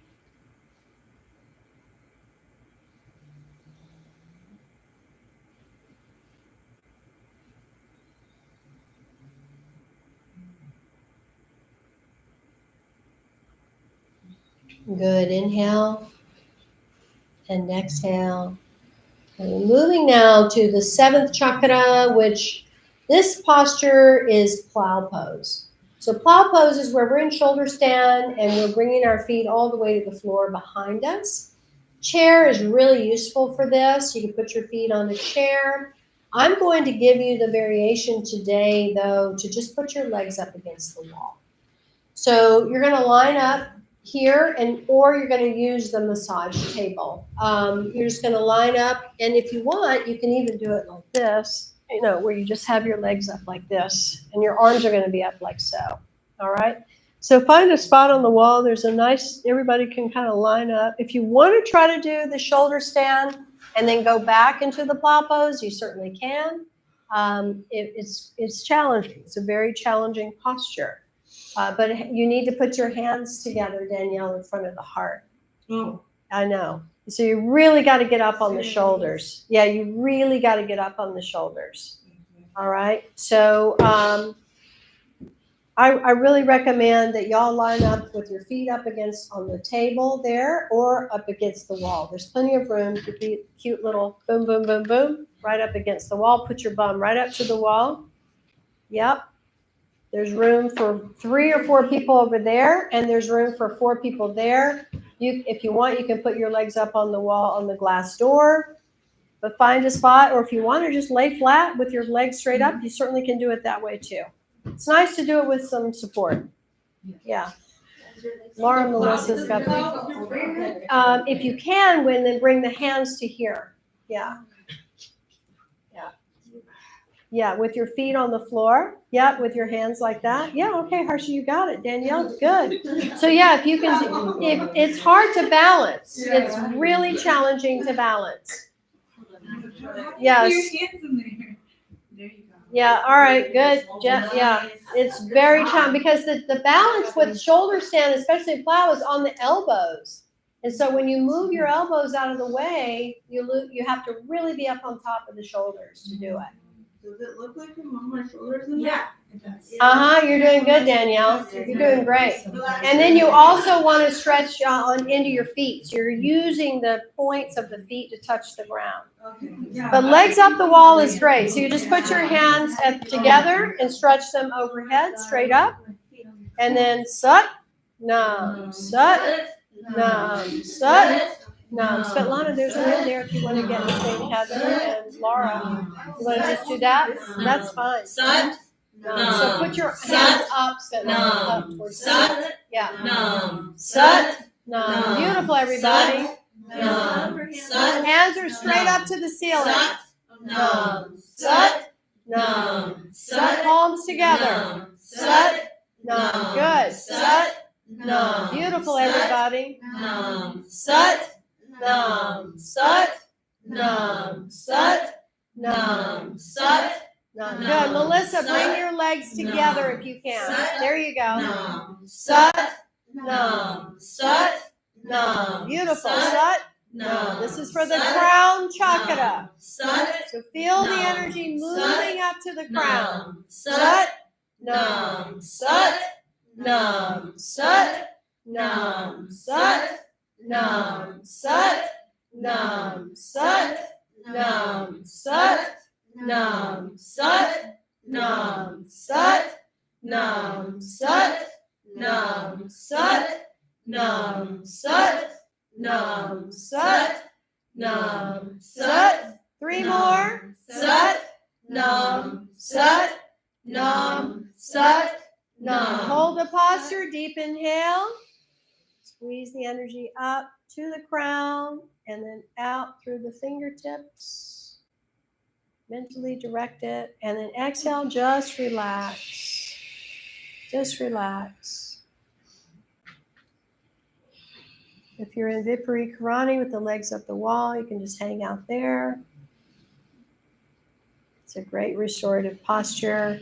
Good. Inhale and exhale. And we're moving now to the 7th chakra, which this posture is plow pose. So plow pose is where we're in shoulder stand and we're bringing our feet all the way to the floor behind us. Chair is really useful for this. You can put your feet on the chair. I'm going to give you the variation today, though, to just put your legs up against the wall. So you're going to line up here, or you're going to use the massage table. You're just going to line up, and if you want, you can even do it like this, where you just have your legs up like this, and your arms are going to be up like so. All right? So find a spot on the wall. There's a nice, everybody can kind of line up. If you want to try to do the shoulder stand and then go back into the plow pose, you certainly can. It's challenging. It's a very challenging posture. But you need to put your hands together, Danielle, in front of the heart. Oh. I know. So you really got to get up on the shoulders. Yeah, you really got to get up on the shoulders. All right. So I really recommend that y'all line up with your feet up against on the table there or up against the wall. There's plenty of room to be cute little boom, boom, boom, boom, right up against the wall. Put your bum right up to the wall. Yep. There's room for 3 or 4 people over there, and there's room for 4 people there. If you want, you can put your legs up on the wall on the glass door, but find a spot, or if you want to just lay flat with your legs straight up, you certainly can do it that way too. It's nice to do it with some support. Yeah. Laura and Melissa's got the, if you can, then bring the hands to here. Yeah. Yeah, with your feet on the floor. Yeah, with your hands like that. Yeah, okay, Harsha, you got it. Danielle, good. So yeah, if you can, it's hard to balance. It's really challenging to balance. Yes. Yeah, all right, good. Yeah, it's very challenging because the balance with shoulder stand, especially plow, is on the elbows. And so when you move your elbows out of the way, you have to really be up on top of the shoulders to do it. Does it look like I'm on my shoulders? Yeah, it does. You're doing good, Danielle. You're doing great. And then you also want to stretch into your feet. So you're using the points of the feet to touch the ground. Okay. But legs up the wall is great. So you just put your hands together and stretch them overhead, straight up. And then sut, nam, sut, nam, sut. No, Svetlana, there's a room there if you want to get between Heather and Laura. You want to just do that? That's fine. Sut, So put your hands up, Svetlana, up towards the sun. sut, Yeah. nam, Sut, nam. nam. Beautiful, everybody. nam, sut, Hands are straight up to the ceiling. sut, nam, Sut, nam. Sut, palms together. Sut, nam. Good. Sut, nam. Beautiful, everybody. nam, Sut, nam. Sut, nam. Sut, nam. Sut, nam. Good. Melissa, bring your legs together if you can. There you go. nam, Sut, nam. Sut, nam. Beautiful. Sut, nam. This is for the crown chakra. sut, So feel the energy moving up to the crown. Sut, nam. Sut, nam. Sut, nam. Sut, nam. Sut, nam. Sut, nam. Sut, nam. Sut, nam. Sut, nam. Sut, nam. Sut, nam. Sut, nam. Sut, nam. Sut. 3 more. Sut, nam. Sut, nam. Sut, nam. Hold the posture. Deep inhale. Squeeze the energy up to the crown and then out through the fingertips. Mentally direct it. And then exhale, just relax. Just relax. If you're in Viparita with the legs up the wall, you can just hang out there. It's a great restorative posture.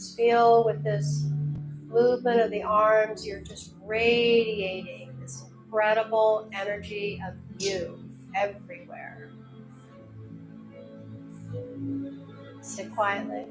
Just feel with this movement of the arms, you're just radiating this incredible energy of you everywhere. Sit quietly.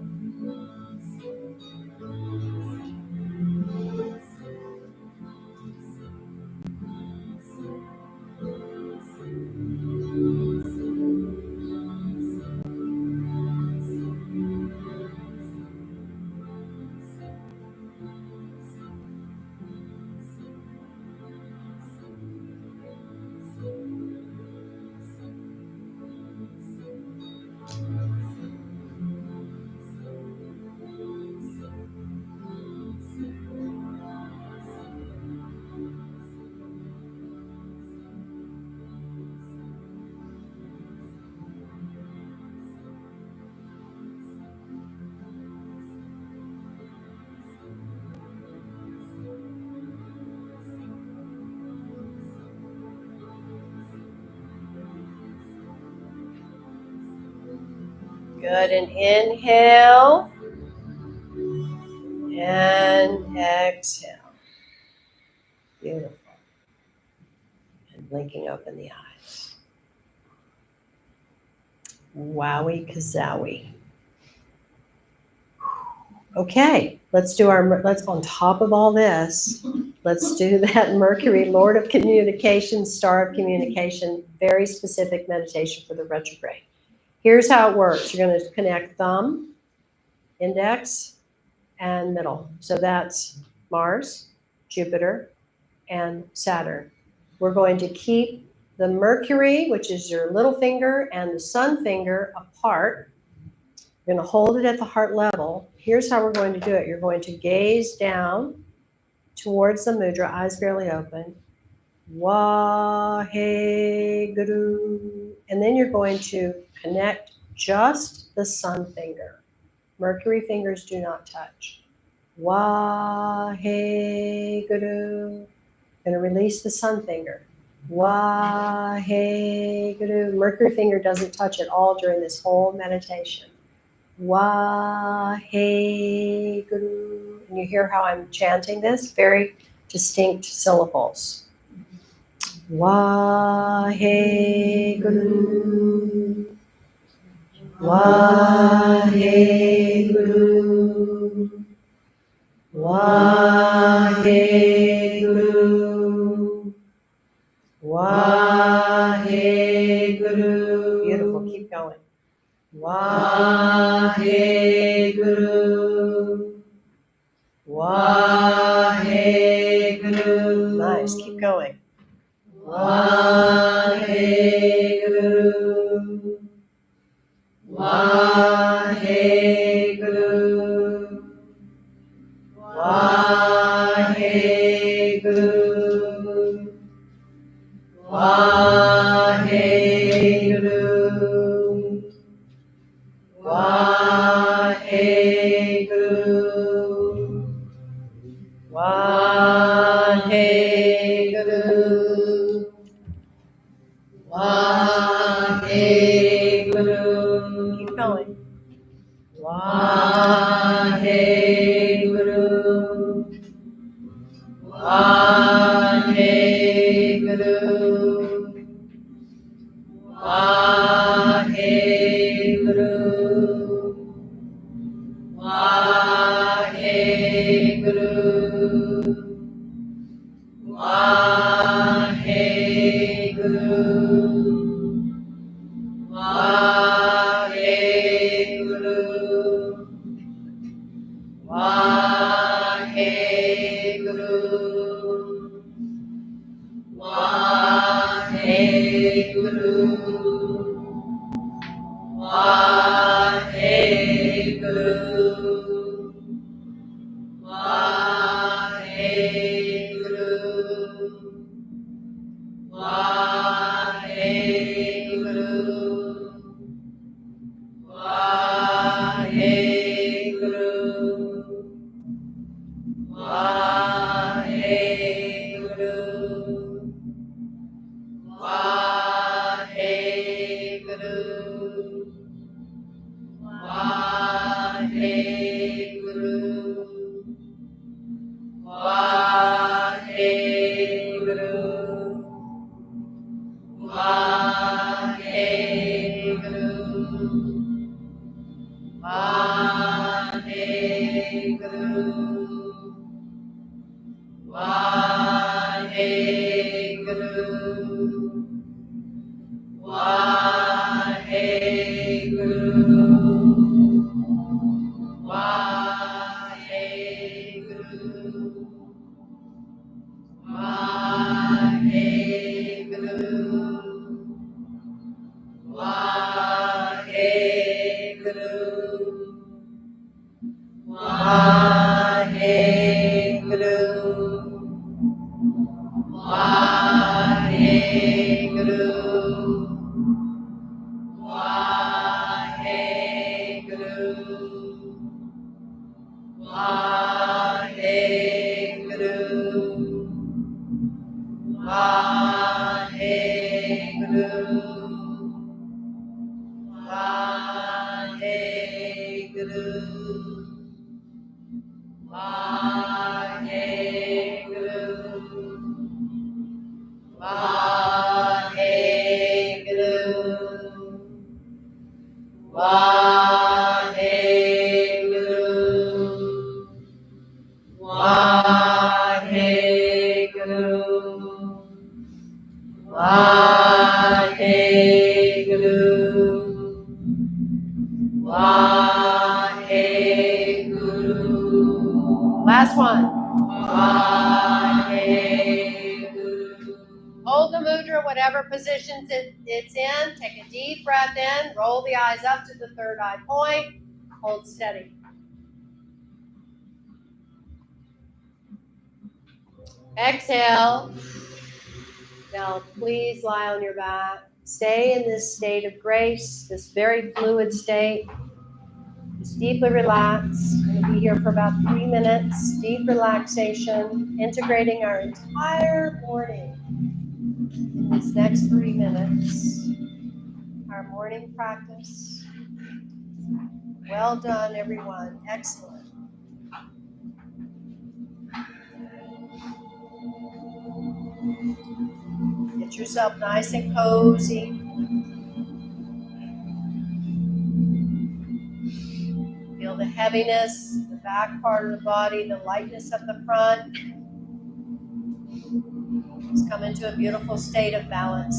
Good, and inhale and exhale. Beautiful. And blinking open the eyes. Wowie kazowie. Okay, let's on top of all this, let's do that Mercury, Lord of Communication, Star of Communication, very specific meditation for the retrograde. Here's how it works. You're going to connect thumb, index, and middle. So that's Mars, Jupiter, and Saturn. We're going to keep the Mercury, which is your little finger, and the sun finger apart. We're going to hold it at the heart level. Here's how we're going to do it. You're going to gaze down towards the mudra, eyes barely open. Waheguru. And then you're going to connect just the sun finger. Mercury fingers do not touch. Waheguru. Going to release the sun finger. Waheguru. Mercury finger doesn't touch at all during this whole meditation. Waheguru. And you hear how I'm chanting this? Very distinct syllables. Waheguru. Waheguru. Waheguru. Waheguru. Beautiful. Keep going. Waheguru. Waheguru. Nice. Keep going. Waheguru. Waheguru. Waheguru. Waheguru. Waheguru. Waheguru. Waheguru. Keep going. Waheguru. Waheguru. Waheguru. Waheguru. Waheguru. Waheguru. Waheguru. Waheguru. Waheguru. Waheguru. Waheguru. Waheguru. Waheguru. Waheguru. Vaheguru, Vaheguru, Vaheguru, Vaheguru, Vaheguru, Vaheguru, Vaheguru, Vaheguru, Vaheguru, Last one. Hold the mudra, whatever positions it's in. Take a deep breath in. Roll the eyes up to the third eye point. Hold steady. Exhale. Now please lie on your back. Stay in this state of grace, this very fluid state. Just deeply relax. We're going to be here for about 3 minutes. Deep relaxation, integrating our entire morning in these next 3 minutes. Our morning practice. Well done, everyone. Excellent. Get yourself nice and cozy. Feel the heaviness, the back part of the body, the lightness of the front. Just come into a beautiful state of balance.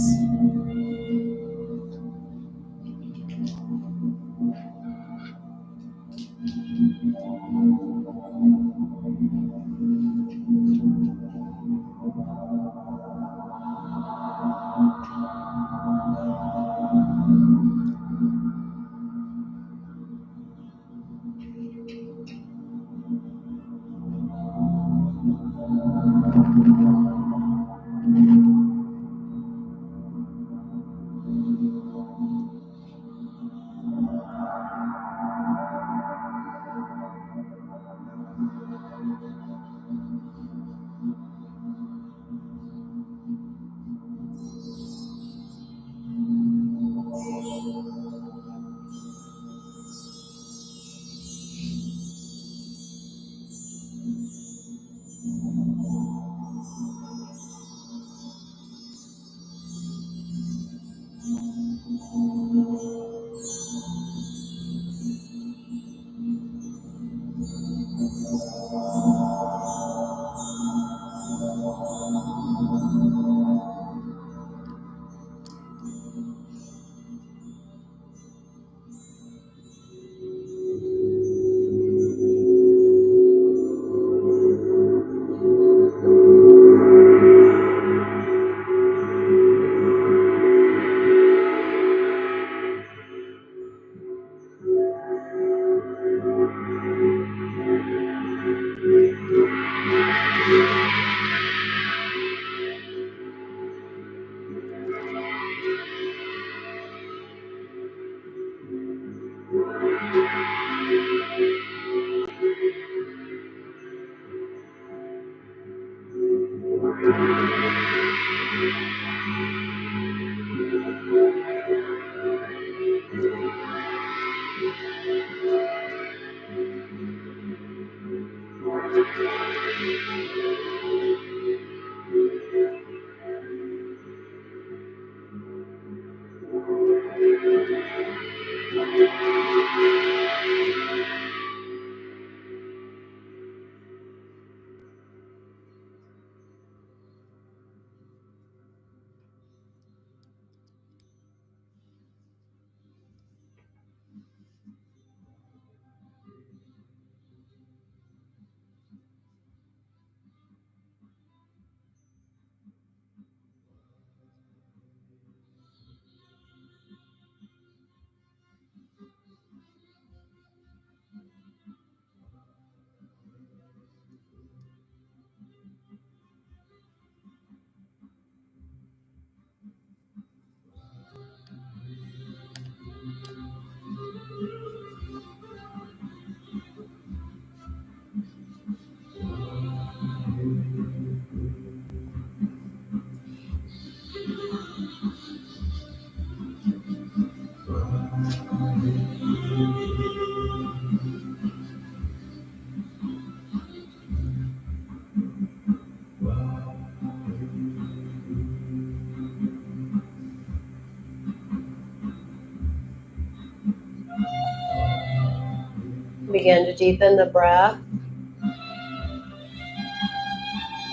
Begin to deepen the breath.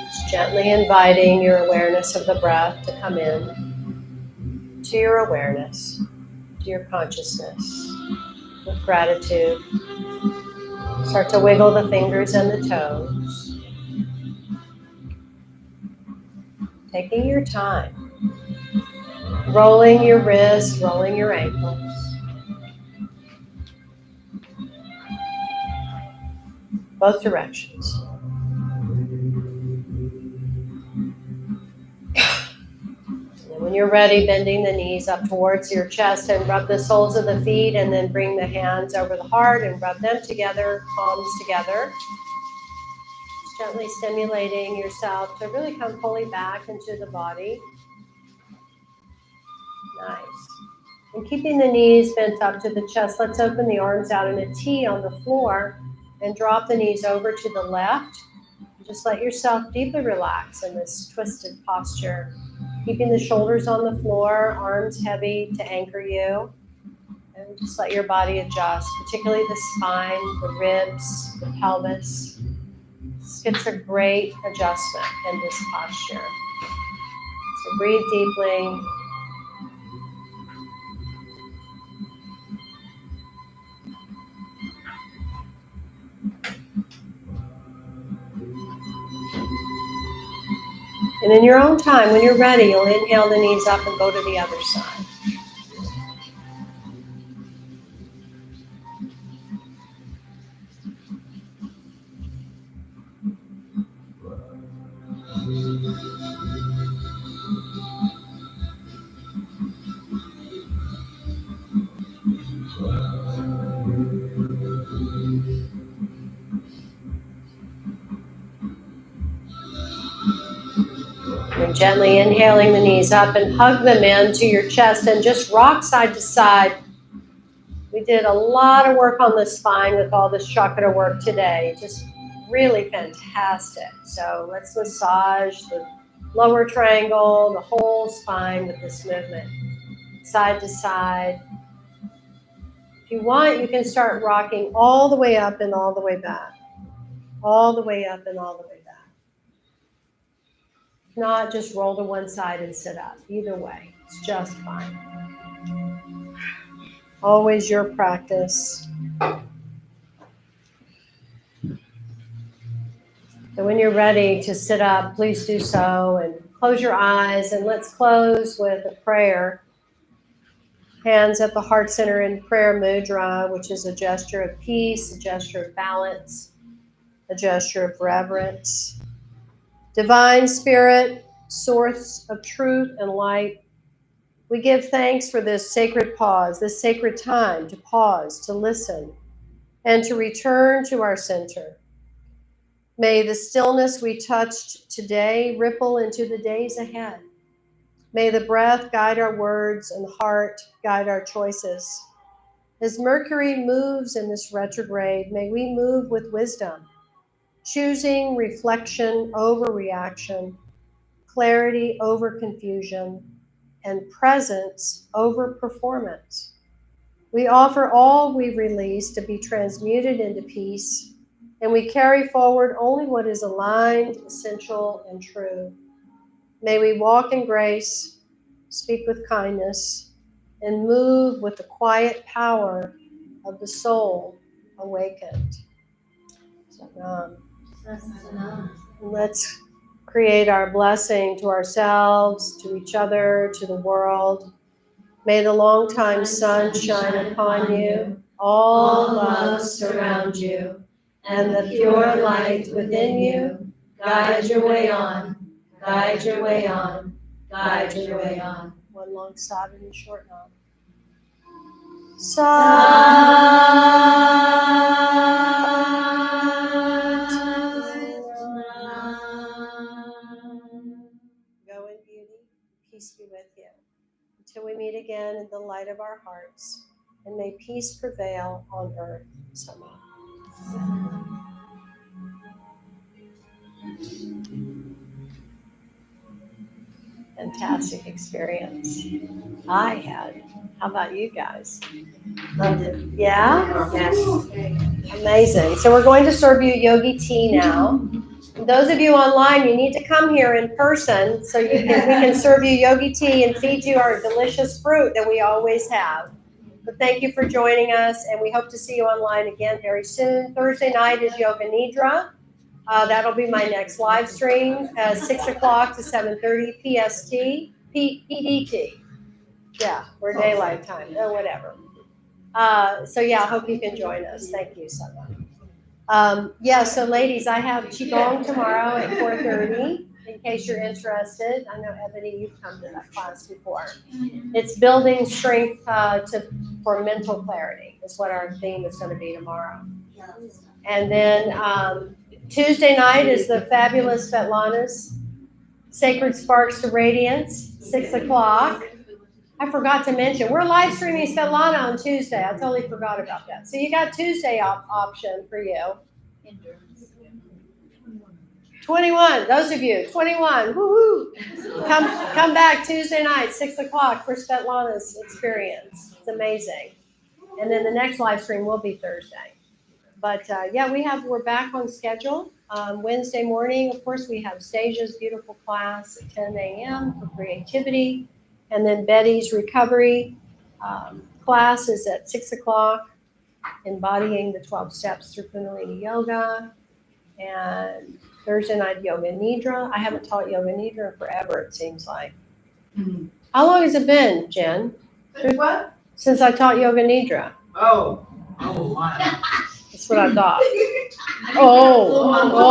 Just gently inviting your awareness of the breath to come in to your awareness, to your consciousness with gratitude. Start to wiggle the fingers and the toes. Taking your time. Rolling your wrists, rolling your ankles. Both directions. And when you're ready, bending the knees up towards your chest and rub the soles of the feet, and then bring the hands over the heart and rub them together, palms together. Just gently stimulating yourself to really come fully back into the body. Nice. And keeping the knees bent up to the chest, let's open the arms out in a T on the floor and drop the knees over to the left. Just let yourself deeply relax in this twisted posture. Keeping the shoulders on the floor, arms heavy to anchor you. And just let your body adjust, particularly the spine, the ribs, the pelvis. This gets a great adjustment in this posture. So breathe deeply. And in your own time, when you're ready, you'll inhale the knees up and go to the other side. And gently inhaling the knees up and hug them into your chest and just rock side to side. We did a lot of work on the spine with all this chakra work today. Just really fantastic. So let's massage the lower triangle, the whole spine with this movement. Side to side. If you want, you can start rocking all the way up and all the way back. All the way up and all the way back. If not, just roll to one side and sit up. Either way, it's just fine. Always your practice. So when you're ready to sit up, please do so and close your eyes, and let's close with a prayer. Hands at the heart center in prayer mudra, which is a gesture of peace, a gesture of balance, a gesture of reverence. Divine Spirit, source of truth and light, we give thanks for this sacred pause, this sacred time to pause, to listen, and to return to our center. May the stillness we touched today ripple into the days ahead. May the breath guide our words and the heart guide our choices. As Mercury moves in this retrograde, may we move with wisdom, choosing reflection over reaction, clarity over confusion, and presence over performance. We offer all we release to be transmuted into peace, and we carry forward only what is aligned, essential, and true. May we walk in grace, speak with kindness, and move with the quiet power of the soul awakened. Let's create our blessing to ourselves, to each other, to the world. May the long-time sun shine upon you, all love surround you, and the pure light within you guide your way on, guide your way on, guide your way on. One long sob and a short nom. Go in beauty, peace be with you. Until we meet again in the light of our hearts, and may peace prevail on earth. Sama. fantastic experience. I had. How about you guys? Loved it. Yeah? Yes. Amazing. So we're going to serve you yogi tea now. Those of you online, you need to come here in person so we can serve you yogi tea and feed you our delicious fruit that we always have. But thank you for joining us, and we hope to see you online again very soon. Thursday night is Yoga Nidra. That'll be my next live stream, 6 o'clock to 7:30 PST, PDT. Yeah, we're daylight time, or whatever. So yeah, I hope you can join us. Thank you so much. Yeah, so ladies, I have Qigong tomorrow at 4:30, in case you're interested. I know, Ebony, you've come to that class before. It's building strength for mental clarity is what our theme is going to be tomorrow. And then Tuesday night is the fabulous Svetlana's Sacred Sparks to Radiance, 6 o'clock. I forgot to mention, we're live streaming Svetlana on Tuesday. I totally forgot about that. So you got Tuesday option for you. 21, those of you, 21, woohoo! Come back Tuesday night, 6 o'clock for Svetlana's experience. It's amazing. And then the next live stream will be Thursday. But yeah, we're back on schedule. Wednesday morning, of course, we have Stasia's beautiful class at 10 a.m. for creativity. And then Betty's recovery class is at 6 o'clock, embodying the 12 steps through Kundalini Yoga. And Thursday night, Yoga Nidra. I haven't taught Yoga Nidra in forever, it seems like. How long has it been, Jen? What? Since I taught Yoga Nidra. Oh, wow. That's what I thought. Oh.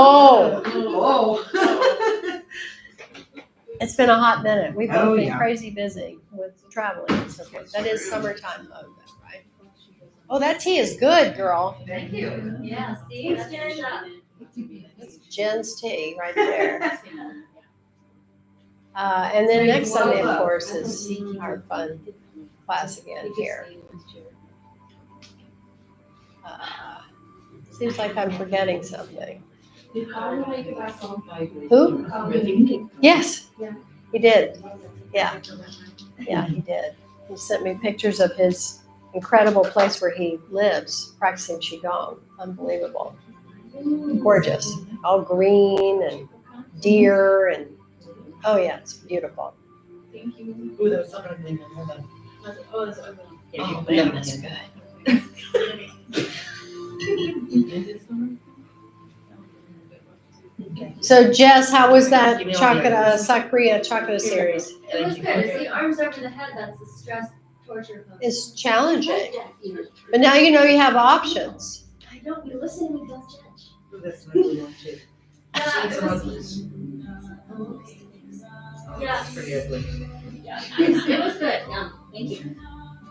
It's been a hot minute. We've both been crazy busy with traveling and so forth. That is summertime mode, though, right? Oh, that tea is good, girl. Thank you. Yeah, see, that's good stuff. It's Jen's tea right there. And then next Sunday, of course, is our fun class again here. Seems like I'm forgetting something. Who? Yes, he did. Yeah, he did. He sent me pictures of his incredible place where he lives, practicing Qigong. Unbelievable. Gorgeous. All green and deer and, oh yeah, it's beautiful. Thank you. Ooh, that was so ugly. Oh, that's ugly. Oh, goodness, good. So Jess, how was that Sakriya Chakra series? It was good. It's the arms over the head that's the stress torture pose. It's challenging, but now you know you have options. I know, we listen, we don't judge. That's an ugly one too. Yeah, It's it was, yeah, It's pretty ugly. it was good, yeah, thank you.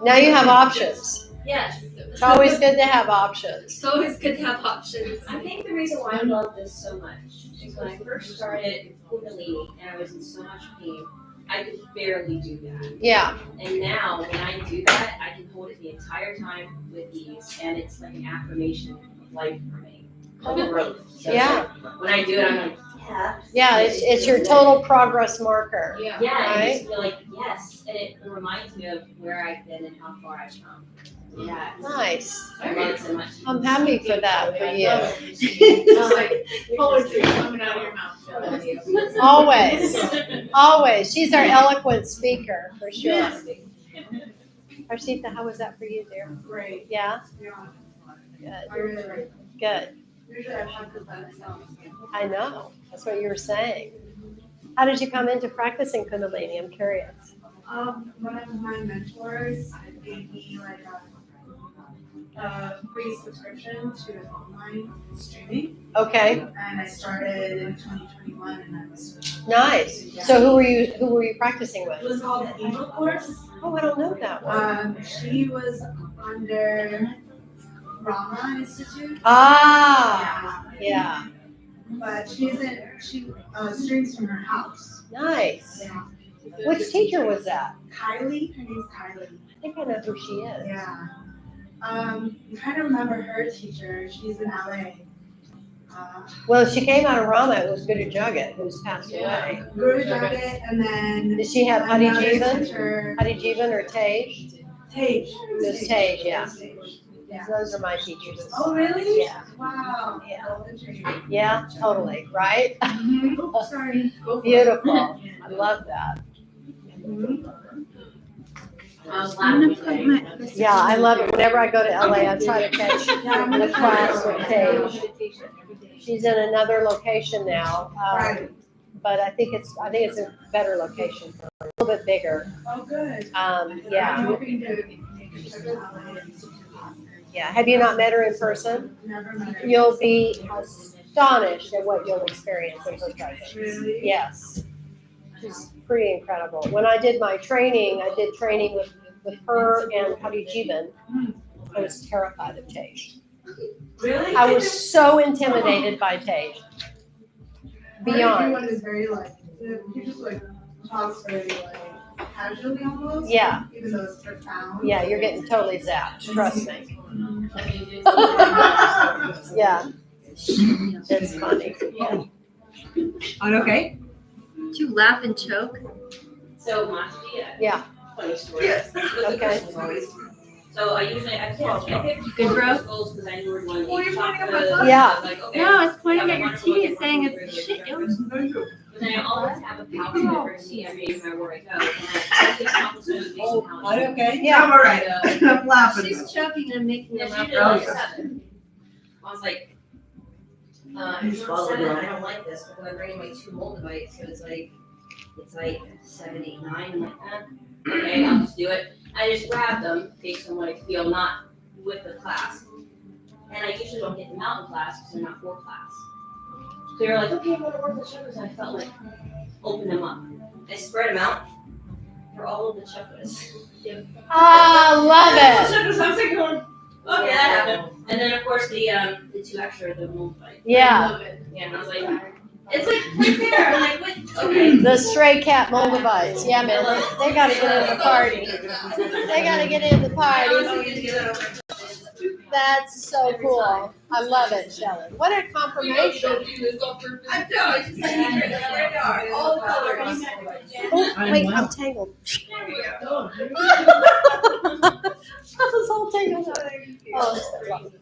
Now you have options. Yes. It's always good to have options. It's always good to have options. I think the reason why I love this so much is when I first started Kundalini and I was in so much pain, I could barely do that. Yeah, And now when I do that, I can hold it the entire time with ease, and it's like an affirmation of life for me, of growth. So it's Yeah. like, when I do it, I'm like, yeah. yeah, it's your total progress marker. Yeah, I Right? just feel like, yes, and it reminds me of where I've been and how far I've come. Yeah, Nice. I love it so much. I'm happy for that for you. It's like poetry coming out of your mouth. Always, always. She's our eloquent speaker for sure. Arshita, how was that for you, dear? Great. Yeah, Yeah. good, I really like it. good. Usually I practice by myself. I know. That's what you were saying. How did you come into practicing Kundalini? I'm curious. One of my mentors gave me like a free subscription to an online streaming, Okay, and I started in 2021, and I was. nice. So who were you practicing It with? was called the Angel Course. Oh, I don't know that one. She was under Rama Institute. Ah, yeah, But she streams from her house. nice. Yeah. Which teacher was that? Kylie, her name's Kylie. I think I know who she is. Yeah. I'm trying to remember her teacher. She's in LA. Well, she came out of Rama, it was Guru Jagat, who's passed away. Guru Jagat, and then. Did she have Hari another Jivan? teacher, Hari Jivan or Tej? Tej. It was Tej, yeah. Yeah. Those are my teachers. Oh, really? Yeah, Wow. yeah, yeah, totally, right? Sorry. Beautiful, I love that. I'm gonna put my. this Yeah, I in love there. it. Whenever I go to LA, I try to catch a class with Tej. She's in another location now, Right. but I think it's a better location for her, a little bit bigger. Oh, good. Yeah, I'm hoping to. yeah. Have you not met her in person? Never met her. You'll be astonished at what you'll experience in her presence. Really? Yes. She's pretty incredible. When I did my training, I did training with her and Hari Jivan. I was terrified of Tej. Really? I was so intimidated by Tej. Beyond. Everyone is very like, he just like talks very like casually almost. Yeah, Even though it's profound. yeah, you're getting totally zapped, trust me. Yeah. It's funny. Okay. Do you laugh and choke? So Monty, Yeah. funny story. Yes. Okay. So I picked Good, bro? schools because I knew we were going to Oh, eat you're pointing at my chocolate. phone? Yeah. I was like, okay. No, it's pointing Yeah, at your I wanna look tea, at saying what it's we're shit. doing. But then I always have a pouch of her tea everywhere I go. And I take chocolate spoons, make some pouch. Okay. Yeah. I'm all right. I'm laughing. She's choking and making Yeah, them she up. did like 7. I was like, if you're 7, I don't like this, because I'm bringing my 2 multivites, so it's like 7, 8, 9. I'm like, okay, I'll just do it. I just grab them based on what I feel, not with the class. And I usually don't get them out in class because they're not for class. So you're like, okay, I'm gonna work the sugars, and I felt like open them up. I spread them out for all of the chocolates. I love it. Sugars, I'm like going, okay, that happened. And then of course the 2 extra, the multivite. Yeah, Yeah, and I was like, it's like right there. I'm like, what? Okay. the stray cat multivites. Yeah, man, they gotta get in the party. They gotta get in the party. That's so cool. I love it, Shelley. What a confirmation. I know, I just said all colors. Oh, wait, I'm tangled. I was all tangled up. Oh, it's so lovely.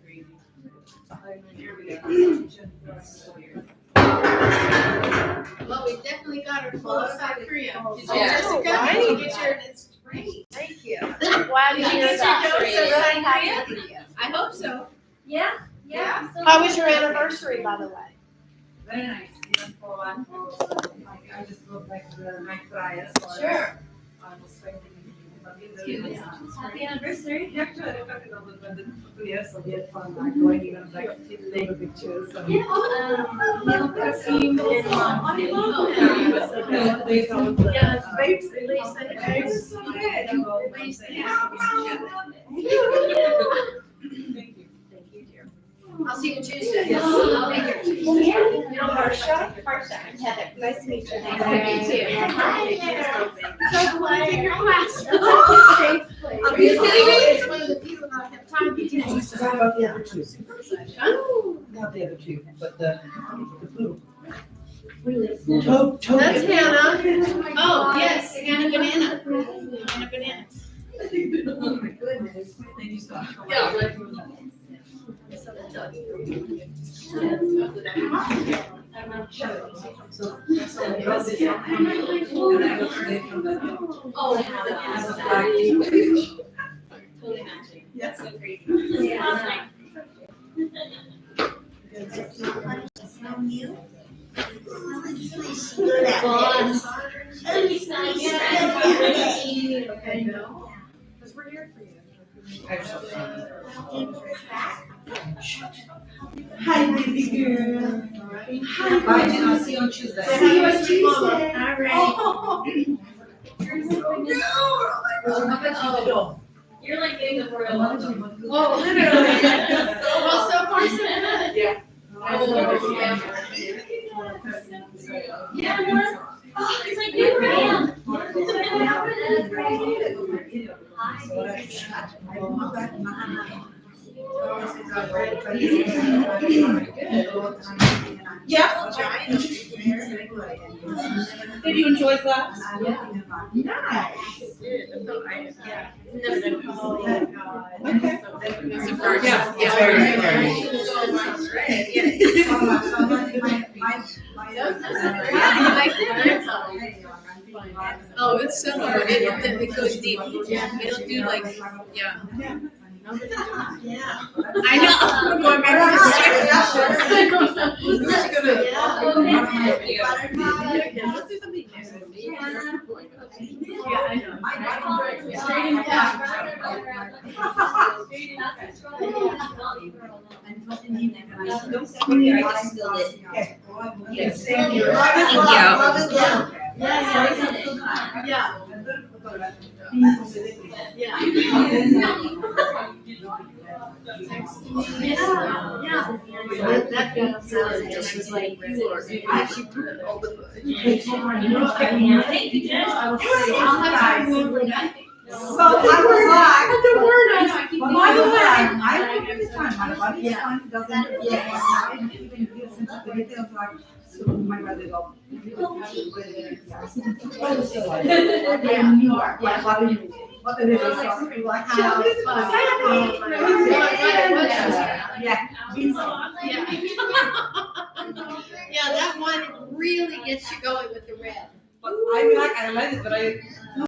Well, we definitely got her full of South Korea. Did you, Yeah. Jessica, Right. did you get your, it's great. Thank you. Glad to hear Did you that. go to Really South happy. Korea? I hope so. Yeah, yeah. How was your anniversary, by the way? Very nice. Eventful one. I just look like the night prior. Sure. I was spending Happy anniversary. Yeah, actually, I got it over the 2 years, so we had fun, like going even like taking the pictures. and- Little perfume and Yeah, Babes, At least they it was so good. At least they have Thank you. Thank you, dear. I'll see you Tuesday. Yes. I'll be here Tuesday. You know, Harsha, Heather. Nice to meet you. Nice to meet you. Hi. So glad to take your class. I'll be It's one of the people that have time to take. What about the other two? Not the other two, but the blue. That's Hannah. Oh, yes, Hannah Banana. Hannah Banana. Oh my goodness. Thank you so much. Yeah. Oh, totally matching. Yes. So great. Yeah. Okay, no. Because we're here for you. Hi, baby girl. Bye, Jen, I'll see you on Tuesday. See you on Tuesday. All right. Oh. You're like getting the royal welcome. Oh, literally. Well, so far, so good. Yeah. Yeah, man. Oh, it's like you ran. Yeah. Did you enjoy class? Yeah, it's very, Oh, it's similar, it goes deep, it'll do like, yeah. I know, I'm going back Let's do something new. Yeah, I know. I just spilled it. Yes. Thank you. Yeah. That just was like, you are, actually put all the. Thank you, Jen. I'll have to remember that. So I was like, The word I keep. by the way, I think this time my body time doesn't, I didn't even feel sensitivity of like, so my body go. And you are, my body, what it is, so like, How yeah. Yeah, that one really gets you going with the red. But I like it, but